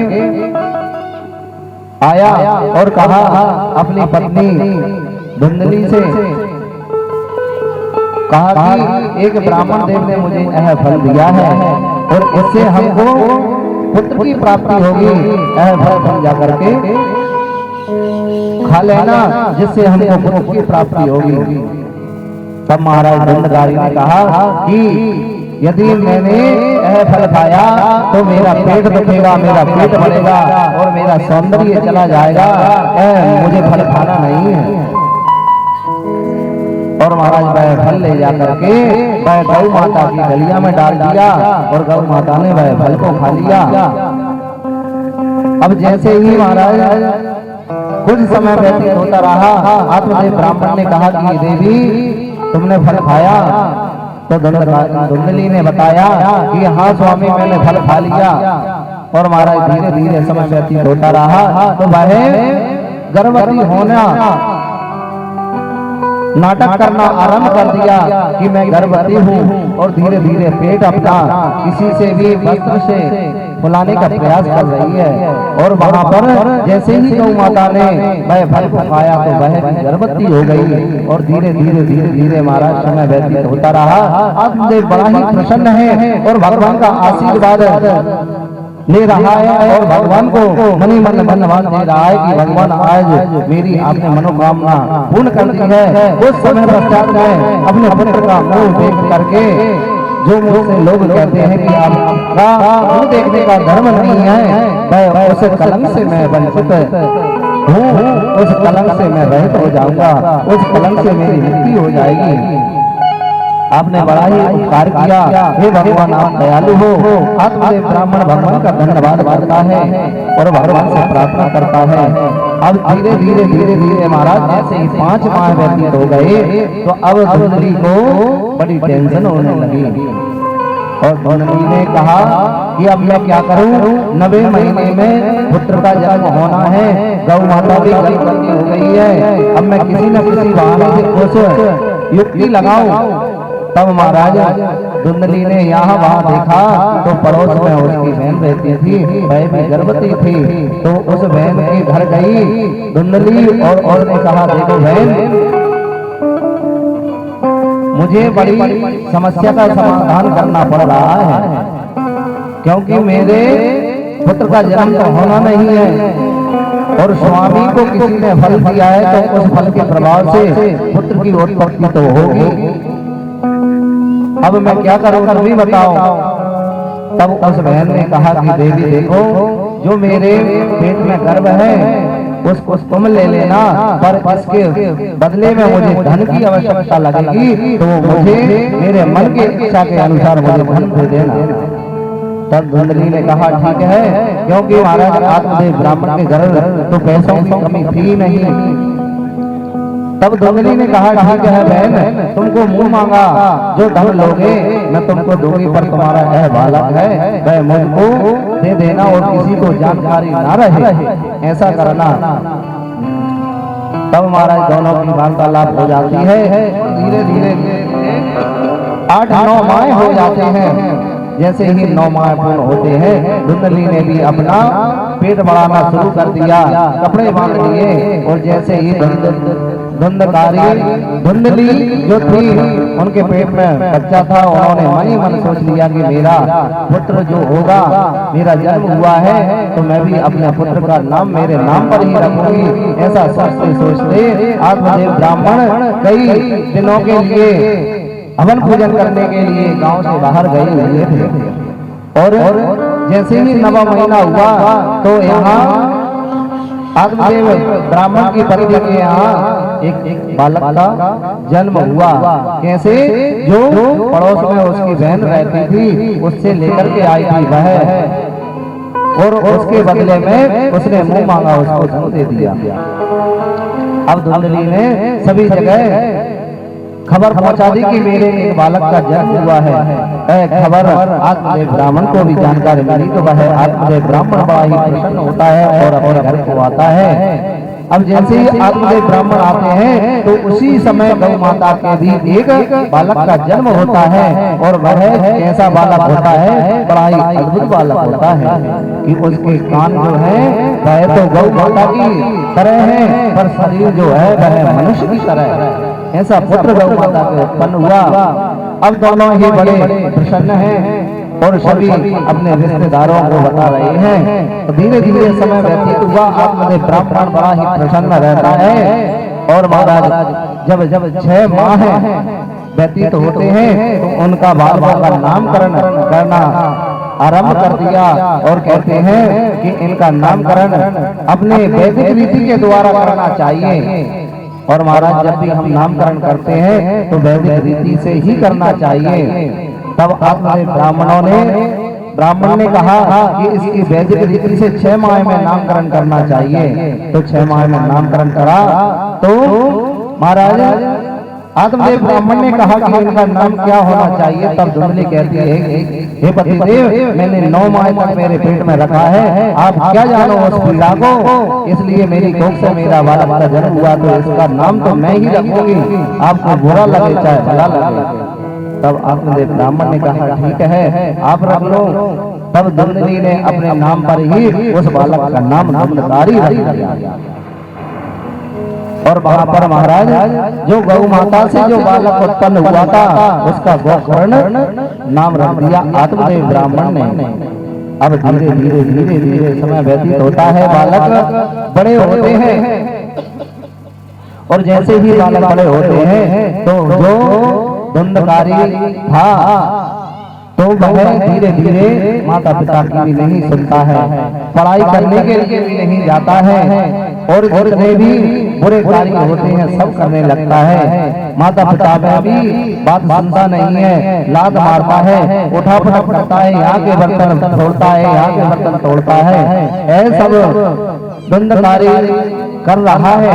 आया और कहा अपनी पत्नी धुंधली से, कहा कि एक ब्राह्मण देव ने मुझे यह फल दिया है और इससे हमको पुत्र की प्राप्ति होगी, यह फल तुम जाकर के खा लेना, जिससे हमको पुत्र की प्राप्ति होगी। तब महाराज दंडकारी ने कहा कि यदि मैंने यह फल खाया तो मेरा पेट दुखेगा, मेरा पेट बढ़ेगा और मेरा सौंदर्य चला जाएगा, मुझे फल खाना नहीं है। और महाराज वह फल ले जाकर के वह गौ माता की गलिया में डाल दिया और गौ माता ने वह फल को खा लिया। अब जैसे ही महाराज कुछ समय व्यतीत होता रहा, आत्मदेव ब्राह्मण ने कहा कि देवी तुमने फल खाया? तो धुंधली ने बताया कि हाँ स्वामी, मैंने फल खा लिया। और महाराज धीरे धीरे समय व्यतीत होता रहा तो वह गर्भवती होना नाटक करना आरंभ कर दिया कि मैं गर्भवती हूँ, और धीरे धीरे पेट अपना किसी से भी वस्त्र से फुलाने का प्रयास कर रही है। और वहाँ पर जैसे ही गौ माता ने वह फल खाया तो वह भी गर्भवती हो गई और धीरे धीरे धीरे धीरे महाराज समय व्यतीत होता रहा। आत्मदेव बड़ा ही प्रसन्न है और भगवान का आशीर्वाद ले रहा है और भगवान को मनी मन धन्यवाद दे रहा है कि भगवान आज मेरी आपने मनोकामना पूर्ण कर दी है। उस समय पश्चात में अपने पुत्र का मुंह देख करके, जो मुझसे लोग कहते हैं कि आपका मुंह देखने का धर्म नहीं है, मैं उस कलंक से मैं वंचित हूँ, उस कलंक से मैं रहित हो जाऊंगा, उस कलंक से मेरी मुक्ति हो जाएगी। आपने बड़ा ही उपकार किया, हे भगवान आप दयालु हो। आत्मदेव ब्राह्मण भगवान का धन्यवाद करता है और भगवान से प्रार्थना करता है। अब धीरे धीरे धीरे धीरे महाराज जैसे ही 5 माह व्यतीत हो गए तो अब धुंधली को बड़ी टेंशन होने लगी और धुंधली ने कहा कि अब मैं क्या करूं, 9वें महीने में पुत्र का जन्म होना है, गौ माता भी गर्भवती हो गई है, अब मैं किसी न किसी बहाने से कुछ युक्ति लगाऊं। तब महाराज धुंधली ने यहाँ वहाँ देखा तो पड़ोस में उसकी बहन रहती थी, वह भी गर्भवती थी। तो उस बहन के घर गई धुंधली और ने कहा, देखो बहन, मुझे बड़ी समस्या का समाधान करना पड़ रहा है, क्योंकि मेरे पुत्र का जन्म तो होना नहीं है और स्वामी को किसी ने फल दिया है तो उस फल के प्रभाव से पुत्र की उत्पत्ति तो होगी। अब मैं क्या करूं, तुम भी बताओ। तब उस बहन ने कहा कि देवी देखो, जो मेरे पेट में गर्भ है उसको तुम ले लेना, पर इसके बदले में मुझे धन की आवश्यकता लगेगी तो मुझे मेरे मन की इच्छा के अनुसार मुझे धन दे देना। तब धुंधली ने कहा ठीक है, क्योंकि महाराज आत्मदेव ब्राह्मण के घर तो पैसों की कमी थी नहीं। तब धुंधली ने कहा ठीक है बहन, तुमको मुंह मांगा जो धन लोगे मैं तुमको दूंगी, पर तुम्हारा यह बालक है वह मुझको दे देना और किसी को जानकारी ना रहे, ऐसा करना। तब महाराज दोनों की वार्तालाप हो जाती है। धीरे धीरे 8-9 माह हो जाते हैं। जैसे ही 9 माह पूर्ण होते हैं, धुंधली ने भी अपना पेट बढ़ाना शुरू कर दिया, कपड़े बांध लिए। और जैसे ही धुंधली जो थी उनके पेट में बच्चा था, उन्होंने मन ही मन सोच लिया कि मेरा पुत्र जो होगा, मेरा जन्म हुआ है तो मैं भी अपने पुत्र का नाम मेरे नाम पर ही रखूंगी। ऐसा सोचते सोचते आत्मदेव ब्राह्मण कई दिनों के लिए हवन पूजन करने के लिए गांव से बाहर गए हुए थे। और जैसे ही 9वां महीना हुआ तो यहाँ आत्मदेव ब्राह्मण की पत्नी के यहाँ एक बालक का जन्म हुआ। कैसे? जो पड़ोस में उसकी बहन रहती थी उससे लेकर के आई थी वह, और उसके बदले में उसने मुंह मांगा, उसको धन दे दिया। अब धुंधली ने सभी जगह खबर पहुंचा दी कि मेरे एक बालक का जन्म हुआ है। खबर आत्मदेव ब्राह्मण को भी जानकारी मिली तो वह आत्मदेव ब्राह्मण बड़ा ही प्रसन्न होता है और अपने घर को आता है। अब जैसे ही आत्मदेव ब्राह्मण आते हैं तो उसी समय गौ माता के भी एक बालक का जन्म होता है। और वह कैसा बालक होता है? बड़ा ही अद्भुत बालक होता है कि उसके कान जो है वह तो गौ माता की तरह है, पर शरीर जो है वह मनुष्य की तरह है। ऐसा पुत्र गौ माता को उत्पन्न हुआ। अब दोनों ही बड़े प्रसन्न हैं और सभी अपने रिश्तेदारों को बता रहे हैं। तो धीरे धीरे समय व्यतीत हुआ, आत्मदेव ब्राह्मण बड़ा ही प्रसन्न रहता है। और महाराज जब 6 माह व्यतीत होते हैं तो उनका बालकों का नामकरण करना आरंभ कर दिया। और कहते हैं कि इनका नामकरण अपने वैदिक रीति के द्वारा करना चाहिए। और महाराज जब भी हम नामकरण करते हैं तो वैदिक रीति से ही करना चाहिए। तब आत्मदेव ब्राह्मण ने कहा कि इसकी वैदिक रीति से 6 माह में नामकरण करना चाहिए। तो 6 माह में नामकरण करा तो महाराज आत्मदेव ब्राह्मण ने कहा कि इनका नाम क्या होना चाहिए। तब धुंधली कहती है, हे पतिदेव, मैंने 9 माह तक मेरे पेट में रखा है, आप क्या जानो उस पीड़ा को, इसलिए मेरी कोख से मेरा बालक का जन्म हुआ तो इसका नाम तो मैं ही रखूंगी, आपको बुरा लगे चाहे भला लगे। तब आत्मदेव ब्राह्मण ने कहा ठीक है आप रख लो। तब धुंधली ने अपने नाम पर ही उस बालक का नाम धुंधकारी रख दिया। और वहां पर महाराज जो गौ माता से जो बालक उत्पन्न हुआ था उसका गोकर्ण नाम रख दिया आत्मदेव ब्राह्मण ने। अब धीरे धीरे धीरे धीरे समय व्यतीत होता है, बालक बड़े होते हैं। और जैसे ही बालक बड़े होते हैं तो जो धुंधकारी था तो वह धीरे धीरे माता पिता की भी नहीं सुनता है, पढ़ाई करने के लिए भी नहीं जाता है। और जितने भी बुरे कार्य होते हैं सब करने लगता है। माता पिता में भी बात सुनता नहीं है, लात मारता है, उठा पटक करता है, यहाँ के बर्तन तोड़ता है, यहाँ के बर्तन तोड़ता है। ऐसा सब धुंधकारी कर रहा है।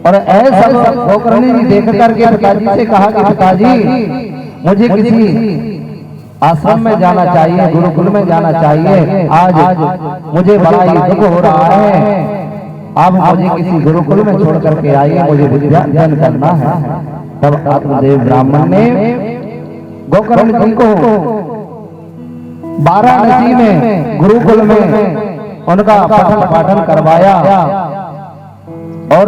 और ऐसा सब गोकर्णी जी देख करके पिताजी से कहा कि पिताजी मुझे किसी आश्रम में जाना चाहिए, गुरुकुल में जाना चाहिए, आज मुझे बड़ा ही दुख हो रहा है, आप मुझे किसी गुरुकुल में छोड़ करके आइए, मुझे विद्या अध्ययन करना है। तब आत्मदेव ब्राह्मण ने गोकर्ण जी को वाराणसी में गुरुकुल में उनका पठन पाठन करवाया। और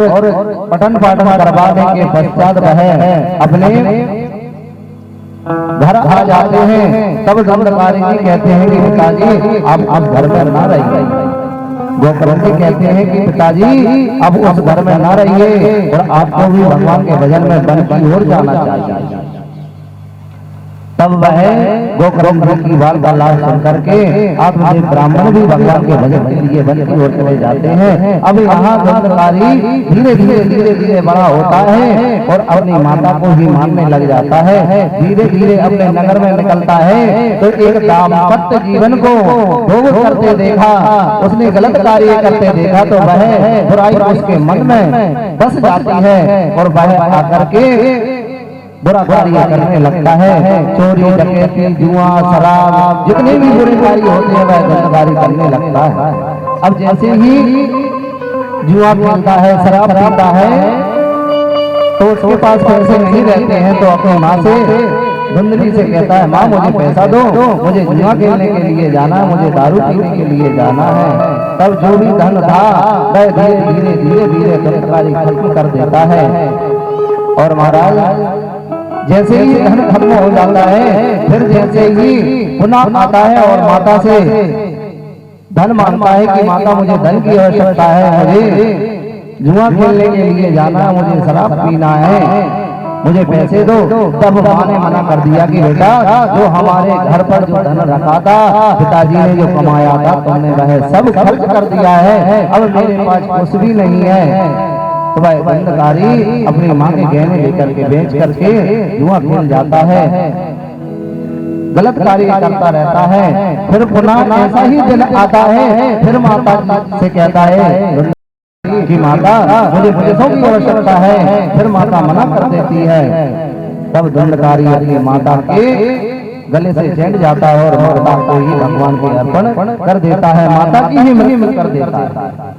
पठन पाठन करवाने के पश्चात वह अपने घर आ जाते हैं। तब धुंधकारी जी कहते हैं कि पिताजी आप घर में ना रहिए। गोकर्ण जी कहते हैं कि पिताजी अब उस घर में ना रहिए और आपको भी भगवान के भजन में वन की ओर जाना चाहिए। तब वह गोकर्ण की वार्तालाप सुन करके आत्मदेव ब्राह्मण भी भगवान के भजन के लिए वन की ओर चले जाते हैं। अब यहाँ धुंधकारी धीरे धीरे बड़ा होता है और अपनी माता को ही मानने लग जाता है। धीरे धीरे अपने नगर में निकलता है तो एक दाम्पत्य जीवन को भोग करते देखा, उसने गलत कार्य करते देखा तो वह बुराई उसके मन में बस जाती है और वह आकर के बुरा कार्य करने लगता है। चोरी, डकैती, जुआ, शराब, जितने भी बुरे कार्य होते हैं वह धुंधकारी करने लगता है। अब जैसे ही जुआ खेलता है, शराब पीता है तो उसके पास पैसे नहीं रहते हैं तो अपनी माँ से धुंधली से कहता है, माँ मुझे पैसा दो, मुझे जुआ खेलने के लिए जाना है, मुझे दारू पीने के लिए जाना है। तब जो भी धन था वह धीरे धीरे धुंधकारी खत्म कर देता है। और महाराज जैसे ही धन खत्म हो जाता है फिर जैसे ही पुनः आता है और माता से धन मांगता है कि माता मुझे धन की आवश्यकता है, मुझे जुआ खेलने के लिए जाना है, मुझे शराब पीना है, मुझे पैसे दो। तब माँ ने मना कर दिया कि बेटा जो हमारे घर पर जो धन रखा था, पिताजी ने जो कमाया था, तुमने वह सब खर्च कर दिया है, अब मेरे पास कुछ भी नहीं है। तो वह धुंधकारी अपनी माँ के गहने लेकर के बेच करके जुआ खेल जाता है, गलत कार्य करता रहता है। फिर पुनः ऐसा ही दिन आता है, फिर माता से कहता है कि माता मुझे पैसों की आवश्यकता है, फिर माता मना कर देती है। तब धुंधकारी अपनी माता के गले से चैन जाता है और माता को ही भगवान को अर्पण कर देता है, माता की ही मृत्यु कर देता है।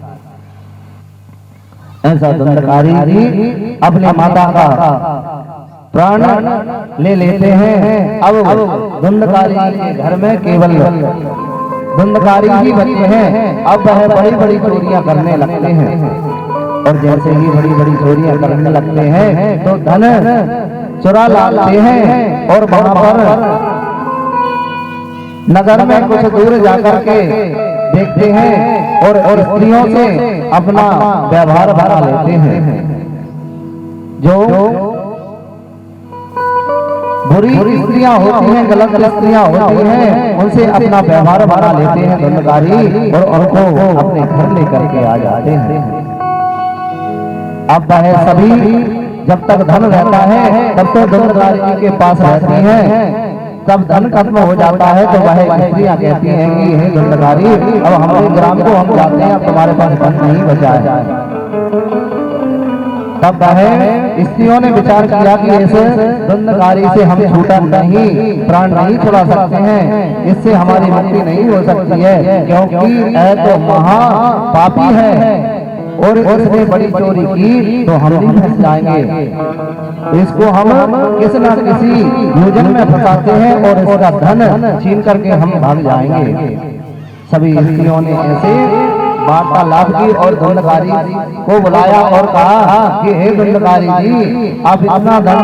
ऐसा धुंधकारी जी अपने माता का प्राण ले लेते हैं। अब धुंधकारी के घर में केवल धुंधकारी ही बचे हैं। अब वह बड़ी बड़ी चोरियां करने लगते हैं और जैसे ही बड़ी बड़ी चोरियां करने लगते हैं तो धन चुरा लाते हैं और वहां पर नगर में कुछ दूर जाकर के देखते हैं और स्त्रियों से अपना व्यवहार बना लेते हैं। जो बुरी स्त्रियां होती हैं, गलत स्त्रियां होती हैं, उनसे अपना व्यवहार बना लेते हैं धुंधकारी और उनको अपने घर लेकर के आ जाते हैं। अब वह सभी जब तक धन रहता है तब तो धुंधकारी के पास रहती हैं, तब धन खत्म हो जाता है तो वह स्त्रियां कहती हैं कि हे धुंधकारी अब हमारे ग्राम को हम जाते हैं, अब तुम्हारे पास धन नहीं बचा है। तब वह स्त्रियों ने विचार किया कि ऐसे धुंधकारी से हम छूटा नहीं, प्राण नहीं छुड़ा सकते हैं, इससे हमारी मुक्ति नहीं हो सकती है, क्योंकि यह तो महा पापी है और इसने बड़ी चोरी की तो हम भी फंस जाएंगे। इसको हम किसी न किसी योजन में फंसाते हैं और इसका धन छीन करके हम भाग जाएंगे। सभी स्त्रियों ने ऐसे वार्तालाप की और धुंधकारी को बुलाया और कहा कि हे धुंधकारी जी आप इतना धन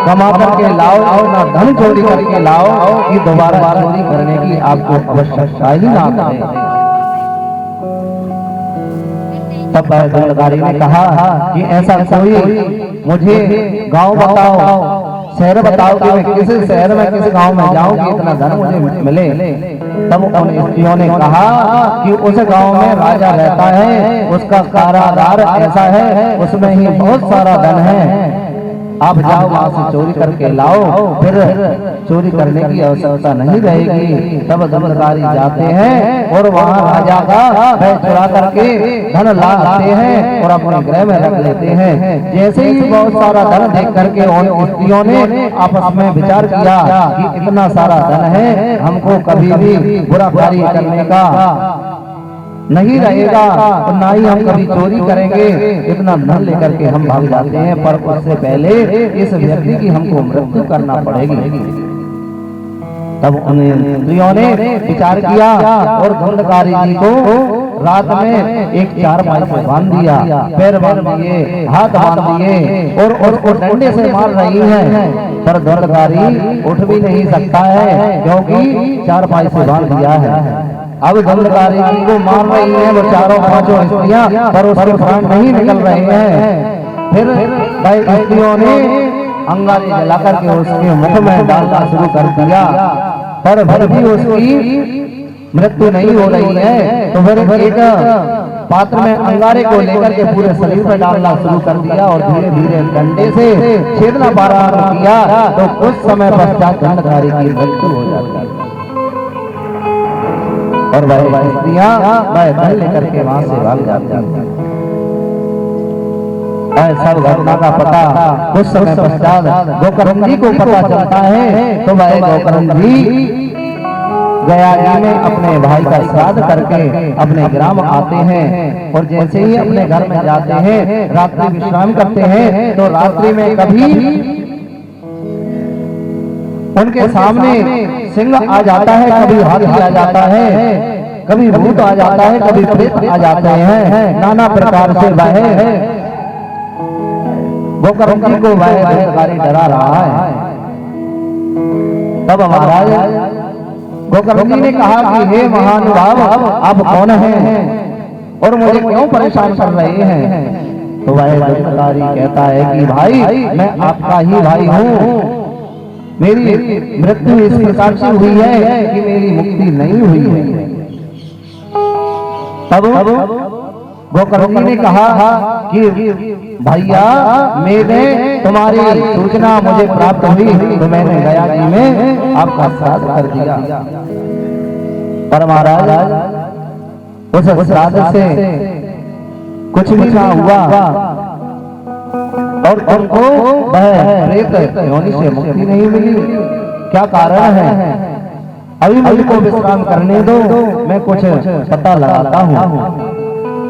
कमा करके लाओ और ना धन चोरी करके लाओ कि दोबारा चोरी करने की आपको आवश्यकता ही ना पड़े। तब धुंधकारी ने कहा कि ऐसा कोई मुझे गांव बताओ, शहर बताओ कि मैं किस शहर में किस गांव में जाऊं कि इतना धन मुझे मिले। तब उन स्त्रियों ने कहा कि उस गांव में राजा रहता है, उसका कारागार ऐसा है, उसमें ही बहुत सारा धन है, आप जाओ वहां से चोरी करके लाओ, फिर चोरी करने की आवश्यकता नहीं रहेगी। तब धुंधकारी जाते हैं और वहां राजा का वह चुरा करके धन ला आते हैं और अपने गृह में रख लेते हैं। जैसे ही बहुत सारा धन देख करके उन स्त्रियों ने आपस में विचार किया कि इतना सारा धन है, हमको कभी भी बुरा कार्य करने का नहीं रहेगा और ना ही हम कभी चोरी करेंगे, इतना धन लेकर के हम भाग जाते हैं, पर उससे पहले इस व्यक्ति की हमको मृत्यु करना पड़ेगी। तब उन स्त्रियों ने विचार किया और धुंधकारी जी को रात में एक चारपाई से बांध दिया, पैर बांध दिए, हाथ बांध दिए और उसको डंडे से मार रही हैं, पर धुंधकारी उठ भी नहीं सकता है क्योंकि चारपाई से बांध दिया है। अब धुंधकारी जी को मार रही है वो चारों पांचों स्त्रियां, पर उसके प्राण नहीं निकल रहे हैं। फिर स्त्रियों ने अंगारे जला करके उसके मुख में डालना शुरू कर दिया, पर फिर भी उसकी मृत्यु नहीं हो रही है। तो फिर एक पात्र में अंगारे को लेकर के पूरे शरीर पर डालना शुरू कर दिया और धीरे धीरे डंडे से छेदना प्रारंभ किया। तो कुछ समय पश्चात दंडधारी की मृत्यु हो जाती है और वह स्त्रियां वह धन लेकर के वहां से भाग जाती हैं। सब घटना का पता कुछ समय पश्चात गोकर्ण जी को पता चलता है। तो वह गोकर्ण जी गया जी में अपने भाई का श्राद्ध करके अपने ग्राम आते हैं और जैसे ही अपने घर में जाते हैं रात्रि विश्राम करते हैं। तो रात्रि में कभी उनके सामने सिंह आ जाता है, कभी हाथी आ जाता है, कभी भूत आ जाता है, कभी प्रेत आ जाते हैं। नाना प्रकार से वह गोकर्ण जी को वह दंडधारी डरा रहा है। तब महाराज गोकर्ण जी ने कहा कि हे महानुभाव, आप कौन हैं और मुझे क्यों परेशान कर रहे हैं? तो वह दंडधारी कहता है कि भाई मैं आपका ही भाई हूँ, मेरी मृत्यु इस प्रकार से हुई है कि मेरी मुक्ति नहीं हुई है। तब गोकर्ण जी ने कहा कि भैया मेरे तुम्हारी सूचना मुझे प्राप्त हुई तो मैंने गया जी में आपका श्राद्ध कर दिया। पर महाराज उस श्राद्ध से कुछ भी ना हुआ और उनको वह प्रेत योनि से मुक्ति नहीं मिली। क्या कारण है? अभी मुझको विश्राम करने दो, मैं कुछ पता लगाता हूँ।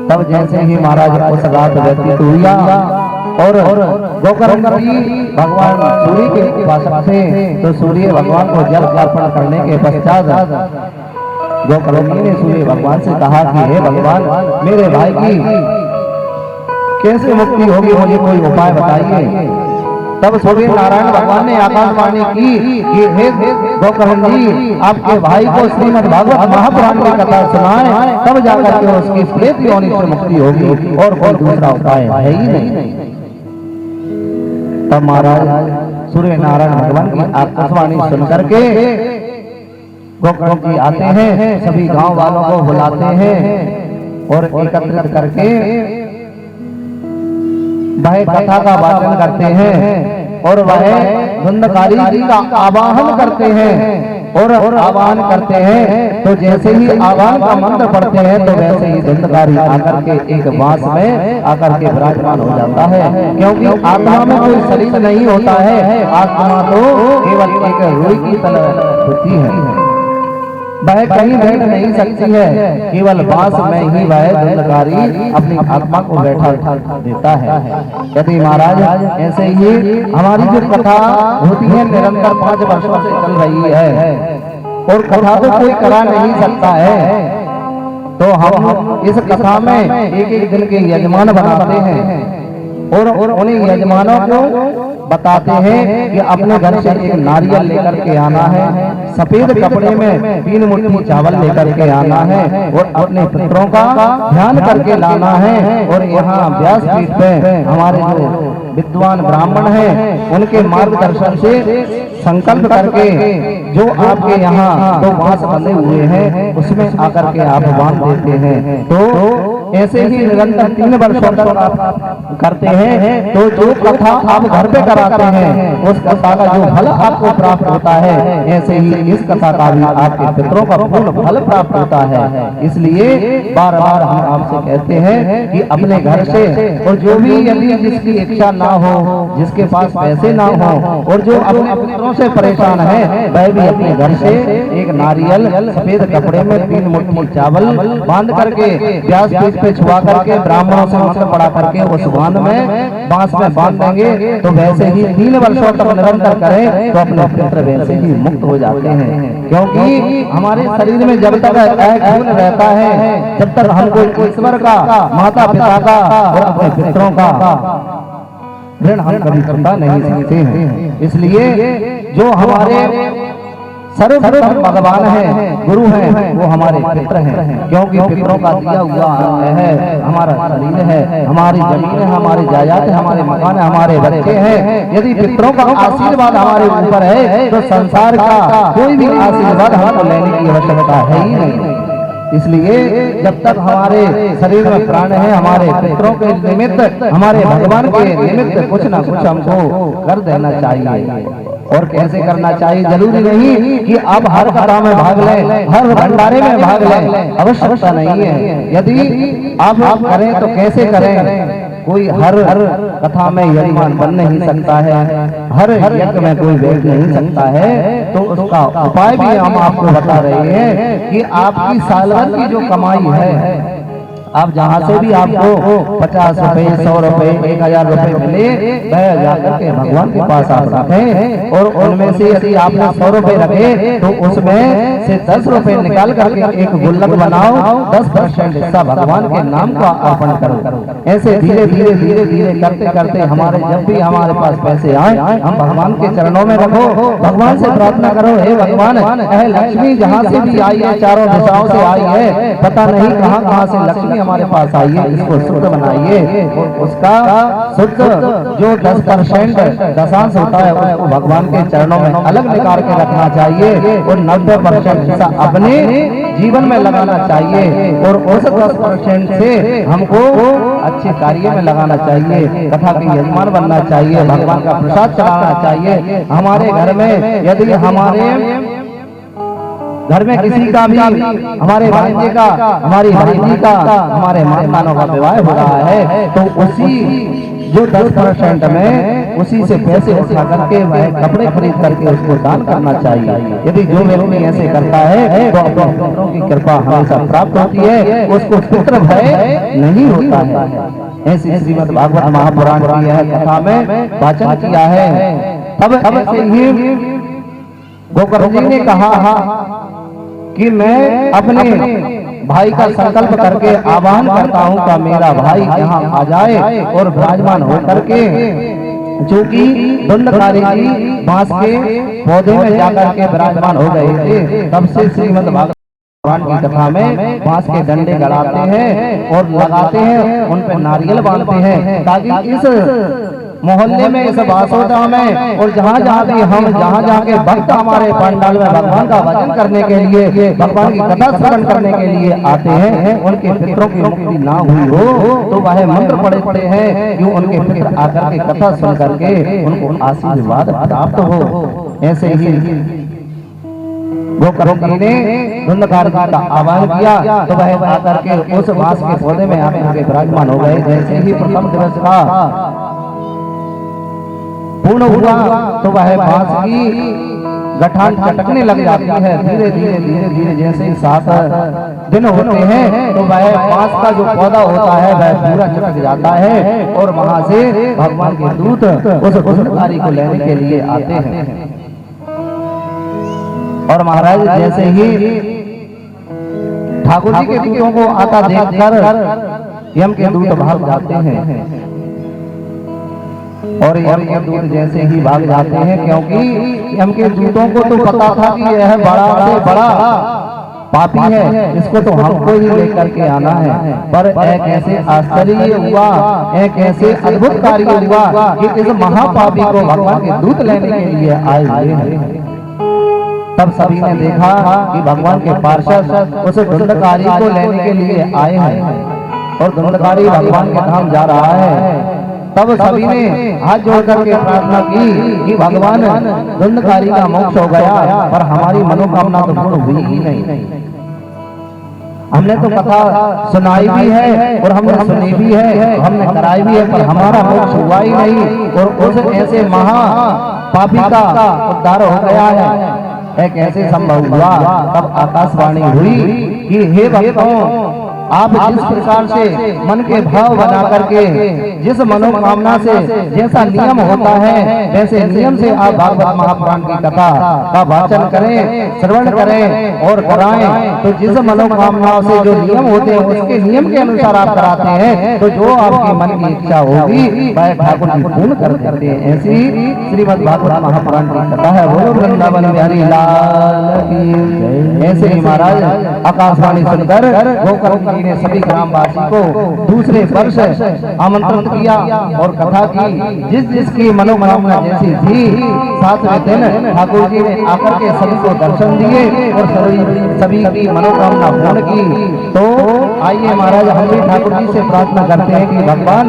तब जैसे ही महाराज उस रात व्यतीत हुआ और गोकर्ण जी भगवान सूर्य के उपासक थे, तो सूर्य भगवान को जल अर्पण करने के पश्चात गोकर्ण जी ने सूर्य भगवान से कहा कि हे भगवान, मेरे भाई की कैसे मुक्ति होगी, मुझे कोई उपाय बताइए। तब सूर्य नारायण भगवान ने आकाशवाणी की कि हे गोकर्ण जी, आपके भाई को श्रीमद् भागवत महापुराण की कथा सुनाएं, तब जाकर के उसकी प्रेत योनि से मुक्ति होगी और कोई दूसरा उपाय है ही नहीं। तब महाराज सूर्य नारायण भगवान की आकाशवाणी सुनकर के गोकर्ण जी आते हैं, सभी गांव वालों को बुलाते हैं और एकत्रित करके वह कथा का वाचन करते हैं और वह दंडधारी जी का आवाहन करते हैं और आवाहन करते हैं। तो जैसे ही आवाहन का मंत्र पढ़ते हैं तो वैसे ही दंडधारी आकर के एक बांस में आकर के विराजमान हो जाता है, क्योंकि आत्मा में कोई शरीर नहीं होता है, आत्मा तो केवल एक रूई की तरह होती है, वह कहीं बैठ नहीं सकती है, केवल बांस में ही वह दंडधारी अपनी आत्मा को बैठा देता है। यदि महाराज ऐसे ही हमारी जो कथा होती है निरंतर 5 वर्षों से चल रही है और कथा तो कोई करा नहीं सकता है, तो हम इस कथा में एक एक दिन के यजमान बनाते हैं और उन्हीं यजमानों को बताते हैं कि अपने घर से एक नारियल लेकर के आना है, सफेद कपड़े में 3 मुट्ठी चावल लेकर के आना है और अपने पितरों का ध्यान करके लाना है। और यहाँ व्यासपीठ पे हमारे जो विद्वान ब्राह्मण हैं उनके मार्गदर्शन से संकल्प करके जो आपके यहाँ 2 बांस बंधे हुए हैं उसमें आकर के आप बांध देते हैं। तो ऐसे ही निरंतर 3 वर्षों तक आप करते हैं, तो जो कथा आप घर पे कराते हैं उस कथा का जो फल आपको प्राप्त होता है, ऐसे ही इस कथा का भी आपके पितरों का पूर्ण फल प्राप्त होता है। इसलिए बार बार हम आपसे कहते हैं कि अपने घर से, और जो भी यदि जिसकी इच्छा ना हो, जिसके पास पैसे ना हो और जो अपने पितरों से परेशान है, वह भी अपने घर से एक नारियल सफेद कपड़े में 3 मुट्ठी चावल बांध करके व्यासपीठ पे छुआ करके ब्राह्मणों से मंत्र पढ़ा करके उस बांध में बांस में बांध देंगे। तो वैसे ही 3 वर्षों तक निरंतर करें तो अपने पितर वैसे ही मुक्त हो जाते हैं, क्योंकि हमारे शरीर में जब तक खून रहता है, जब तक हम कोई ईश्वर का, माता पिता का और अपने पितरों का ऋण हम कभी चुका नहीं सकते हैं। इसलिए जो हमारे सर्वप्रथम भगवान है, गुरु है, वो हमारे पितर हैं, क्योंकि पितरों का दिया हुआ है, हमारा शरीर है, हमारी जमीन है, हमारी जायदाद है, हमारे मकान है, हमारे बच्चे हैं। यदि पितरों का आशीर्वाद हमारे ऊपर है तो संसार का कोई भी आशीर्वाद हमको लेने की आवश्यकता है ही नहीं। इसलिए जब तक हमारे शरीर में प्राण है, हमारे पितरों के निमित्त, हमारे भगवान के निमित्त कुछ ना कुछ हमको कर देना चाहिए। और कैसे करना चाहिए? जरूरी नहीं कि आप हर कथा में भाग लें, हर भंडारे में भाग लें, आवश्यकता नहीं है। यदि आप करें तो कैसे करें? कोई हर कथा में यजमान बन नहीं सकता है, हर यज्ञ में कोई बैठ नहीं सकता है, तो उसका उपाय भी हम आपको बता रहे हैं कि आपकी साल भर की जो कमाई है, आप जहाँ से भी आपको 50 रुपए, 100 रुपए, 1000 रुपए मिले, वह जाकर के भगवान के पास आप रखें और उनमें से यदि आपने 100 रुपए रखे तो उसमें से 10 रुपए निकाल करके एक गुल्लक बनाओ, 10% हिस्सा भगवान के नाम का अर्पण करो। ऐसे धीरे धीरे धीरे धीरे करते करते हमारे जब भी हमारे पास पैसे आए, हम भगवान के चरणों में रखो, भगवान से प्रार्थना करो, हे भगवान, लक्ष्मी जहाँ से भी आई है, चारों दिशाओं से आई है, पता नहीं कहाँ कहाँ से लक्ष्मी हमारे पास आइए, इसको शुद्ध बनाइए। उसका शुद्ध जो 10% दशांश होता है उसको भगवान के चरणों में अलग निकाल के रखना चाहिए और 90% हिस्सा अपने जीवन में लगाना चाहिए और उस 10% से हमको अच्छे कार्य में लगाना चाहिए, कथा के यजमान बनना चाहिए, भगवान का प्रसाद चढ़ाना चाहिए। हमारे घर में यदि हमारे घर में किसी का भी, हमारे भांजे का, हमारी भांजी का, हमारे मेहमानों का विवाह हो रहा है तो उसी जो 10% में उसी से पैसे उठा करके वह कपड़े खरीद करके उसको दान करना चाहिए। यदि जो व्यक्ति ऐसे करता है तो अपने पितरों की कृपा हमेशा प्राप्त होती है, उसको पितृ भय नहीं होता है। ऐसी श्रीमद् भागवत महापुराण की यह कथा में वाचन किया है। तब ऐसे ही गोकर्ण जी ने कहा कि मैं अपने भाई का संकल्प करके आह्वान करता हूँ कि मेरा भाई यहाँ आ जाए और विराजमान होकर के, चूंकि धुंधकारी जी बांस के पौधे में जाकर के विराजमान हो गए थे, तब से श्रीमद् भागवत भगवान की कथा में बांस के डंडे गड़ाते हैं और लगाते हैं, उन पर नारियल बांधते हैं, ताकि इस मोहल्ले में, इस बासोदा में और जहाँ जहाँ भी हम जहाँ जहाँ के भक्त हमारे पंडाल में भगवान का भजन करने के लिए, भगवान की कथा श्रवण करने के लिए आते हैं, उनके पितरों की मुक्ति ना हुई हो तो वह मंत्र पढ़ते हैं कि उनके पितर आकर के कथा सुन करके उनको आशीर्वाद प्राप्त हो। ऐसे ही गोकर्ण जी ने धुंधकार का आह्वान किया तो वह आकर के उस बांस के पौधे में आकर के विराजमान हो गए। जैसे ही प्रथम दिवस का पूर्ण हुआ तो वह बांस की गठान चटकने लग जाती है। धीरे धीरे धीरे धीरे जैसे ही 7 दिन होते हैं तो वह बांस का जो पौधा होता है वह पूरा चटक जाता है और वहां से भगवान के दूत उस धुंधकारी को लेने के लिए आते हैं। और महाराज जैसे ही ठाकुर जी के दूतों को आता देखकर यम के दूत भाग जाते हैं और यम के दूत जैसे ही भाग जाते हैं, क्योंकि यम के दूतों को तो पता था कि यह बड़ा से बड़ा पापी है, इसको तो हमको ही लेकर के आना है। पर एक ऐसे आश्चर्य हुआ, एक ऐसे अद्भुत कार्य हुआ कि इस महापापी को भगवान के दूत लेने के लिए आए हुए हैं। तब सभी ने देखा कि भगवान के पार्षद उस धुंधकारी को लेने के लिए आए हैं और धुंधकारी भगवान के धाम जा रहा है। तब सभी ने हाथ जोड़ करके प्रार्थना की कि भगवान धुंधकारी का मोक्ष हो गया, पर हमारी मनोकामना तो पूर्ण हुई ही नहीं। हमने तो कथा सुनाई भी है और हमने सुनी भी है, हमने कराई भी है, पर हमारा मोक्ष हुआ ही नहीं और उस ऐसे महा पापी का उद्धार हो गया है। कैसे संभव हुआ? तब आकाशवाणी हुई कि हे भक्तों, आप जिस प्रकार से मन के भाव बना करके जिस मनोकामना से जैसा नियम होता है वैसे नियम से आप भागवत महापुराण की कथा का वाचन करें, श्रवण करें और कराएं, तो जिस मनोकामना से जो नियम होते हैं उसके नियम के अनुसार आप कराते हैं तो जो आपके मन की इच्छा होगी वह ठाकुर जी पूर्ण कर देते हैं। ऐसी श्रीमद् भागवत महापुराण की कथा है। बोलो वृंदावन बिहारी लाल की। ऐसे ही महाराज आकाशवाणी सुनकर गोकर्ण जी ने सभी ग्रामवासी को दूसरे वर्ष आमंत्रित किया और कथा की। जिसकी मनोकामना जैसी थी 7वें दिन ठाकुर जी ने आकर के सभी को दर्शन दिए और सभी की मनोकामना पूर्ण की। तो आइए महाराज हम भी ठाकुर जी से प्रार्थना करते हैं कि भगवान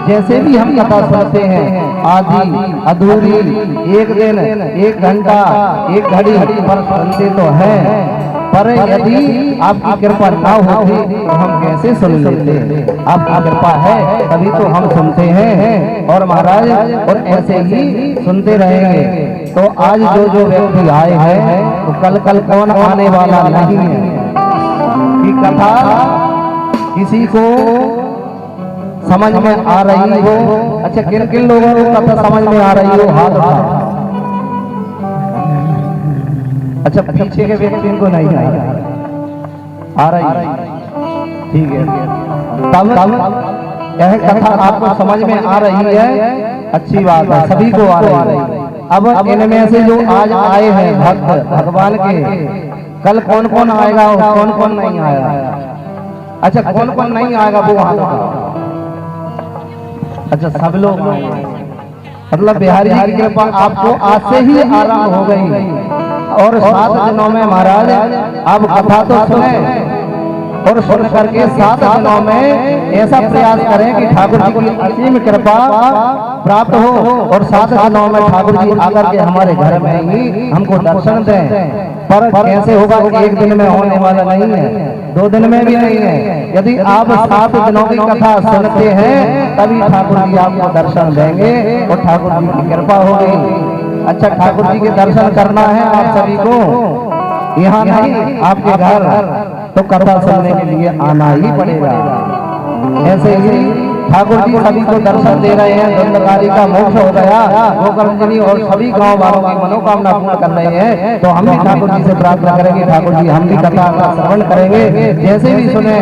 जैसे भी हम कथा सुनते हैं आधी अधूरी, एक दिन, एक घंटा, एक घड़ी पर सुनते तो है, पर यदि आपकी कृपा ना होती तो हम कैसे सुन लेते। आपकी कृपा है तभी तो हम सुनते हैं और महाराज और ऐसे ही सुनते रहेंगे। तो आज जो व्यक्ति आए हैं तो कल कौन आने वाला नहीं है कि कथा किसी को समझ में आ रही हो। अच्छा, किन किन लोगों को कथा समझ में आ रही हो हाथ उठाओ। अच्छा, पीछे के व्यक्ति को नहीं आ रही, ठीक है। तब यह कथा आपको समझ में आ रही है, अच्छी बात है, सभी को आ रही है। अब इनमें से जो आज आए हैं भक्त भगवान के, कल कौन कौन आएगा और कौन कौन नहीं आएगा। अच्छा, कौन कौन नहीं आएगा वो हाथ उठाओ। अच्छा, सब लोग मतलब बिहारी जी की कृपा आपको आज से ही आरंभ हो गई और 7 दिनों में महाराज आप कथा तो सुने और सुन करके 7 दिनों में ऐसा प्रयास करें कि ठाकुर जी की असीम कृपा प्राप्त हो और 7 दिनों में ठाकुर जी आकर के हमारे घर में ही हमको दर्शन दें। पर कैसे होगा, एक दिन में होने वाला नहीं है, 2 दिन में भी नहीं है। यदि आप 7 दिनों की कथा सुनते हैं तभी ठाकुर जी आपको दर्शन देंगे और ठाकुर जी की कृपा होगी। अच्छा, ठाकुर जी के दर्शन करना है आप सभी को, यहाँ नहीं आपके घर, तो कथा सुनने के लिए आना ही पड़ेगा। ऐसे ही ठाकुर जी सभी को दर्शन दे रहे हैं, धुंधकारी का मोक्ष हो गया, गोकर्ण जी और सभी गांव वालों की मनोकामना पूर्ण कर रहे हैं। तो हम भी ठाकुर जी से प्रार्थना करेंगे, ठाकुर जी हम भी कथा का श्रवण करेंगे, जैसे भी सुने,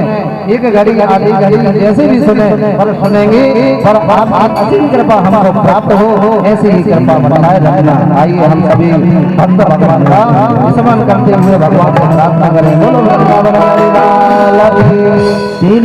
एक घड़ी आधी घड़ी जैसे भी सुने पर सुनेंगे, पर आप असीम कृपा हमको प्राप्त हो, ऐसी ही कृपा बनाए रखना। आइए हम सभी भक्त भगवान का स्मरण करते हुए भगवान से प्रार्थना करें। बोलो वृंदावन वाली लाल की।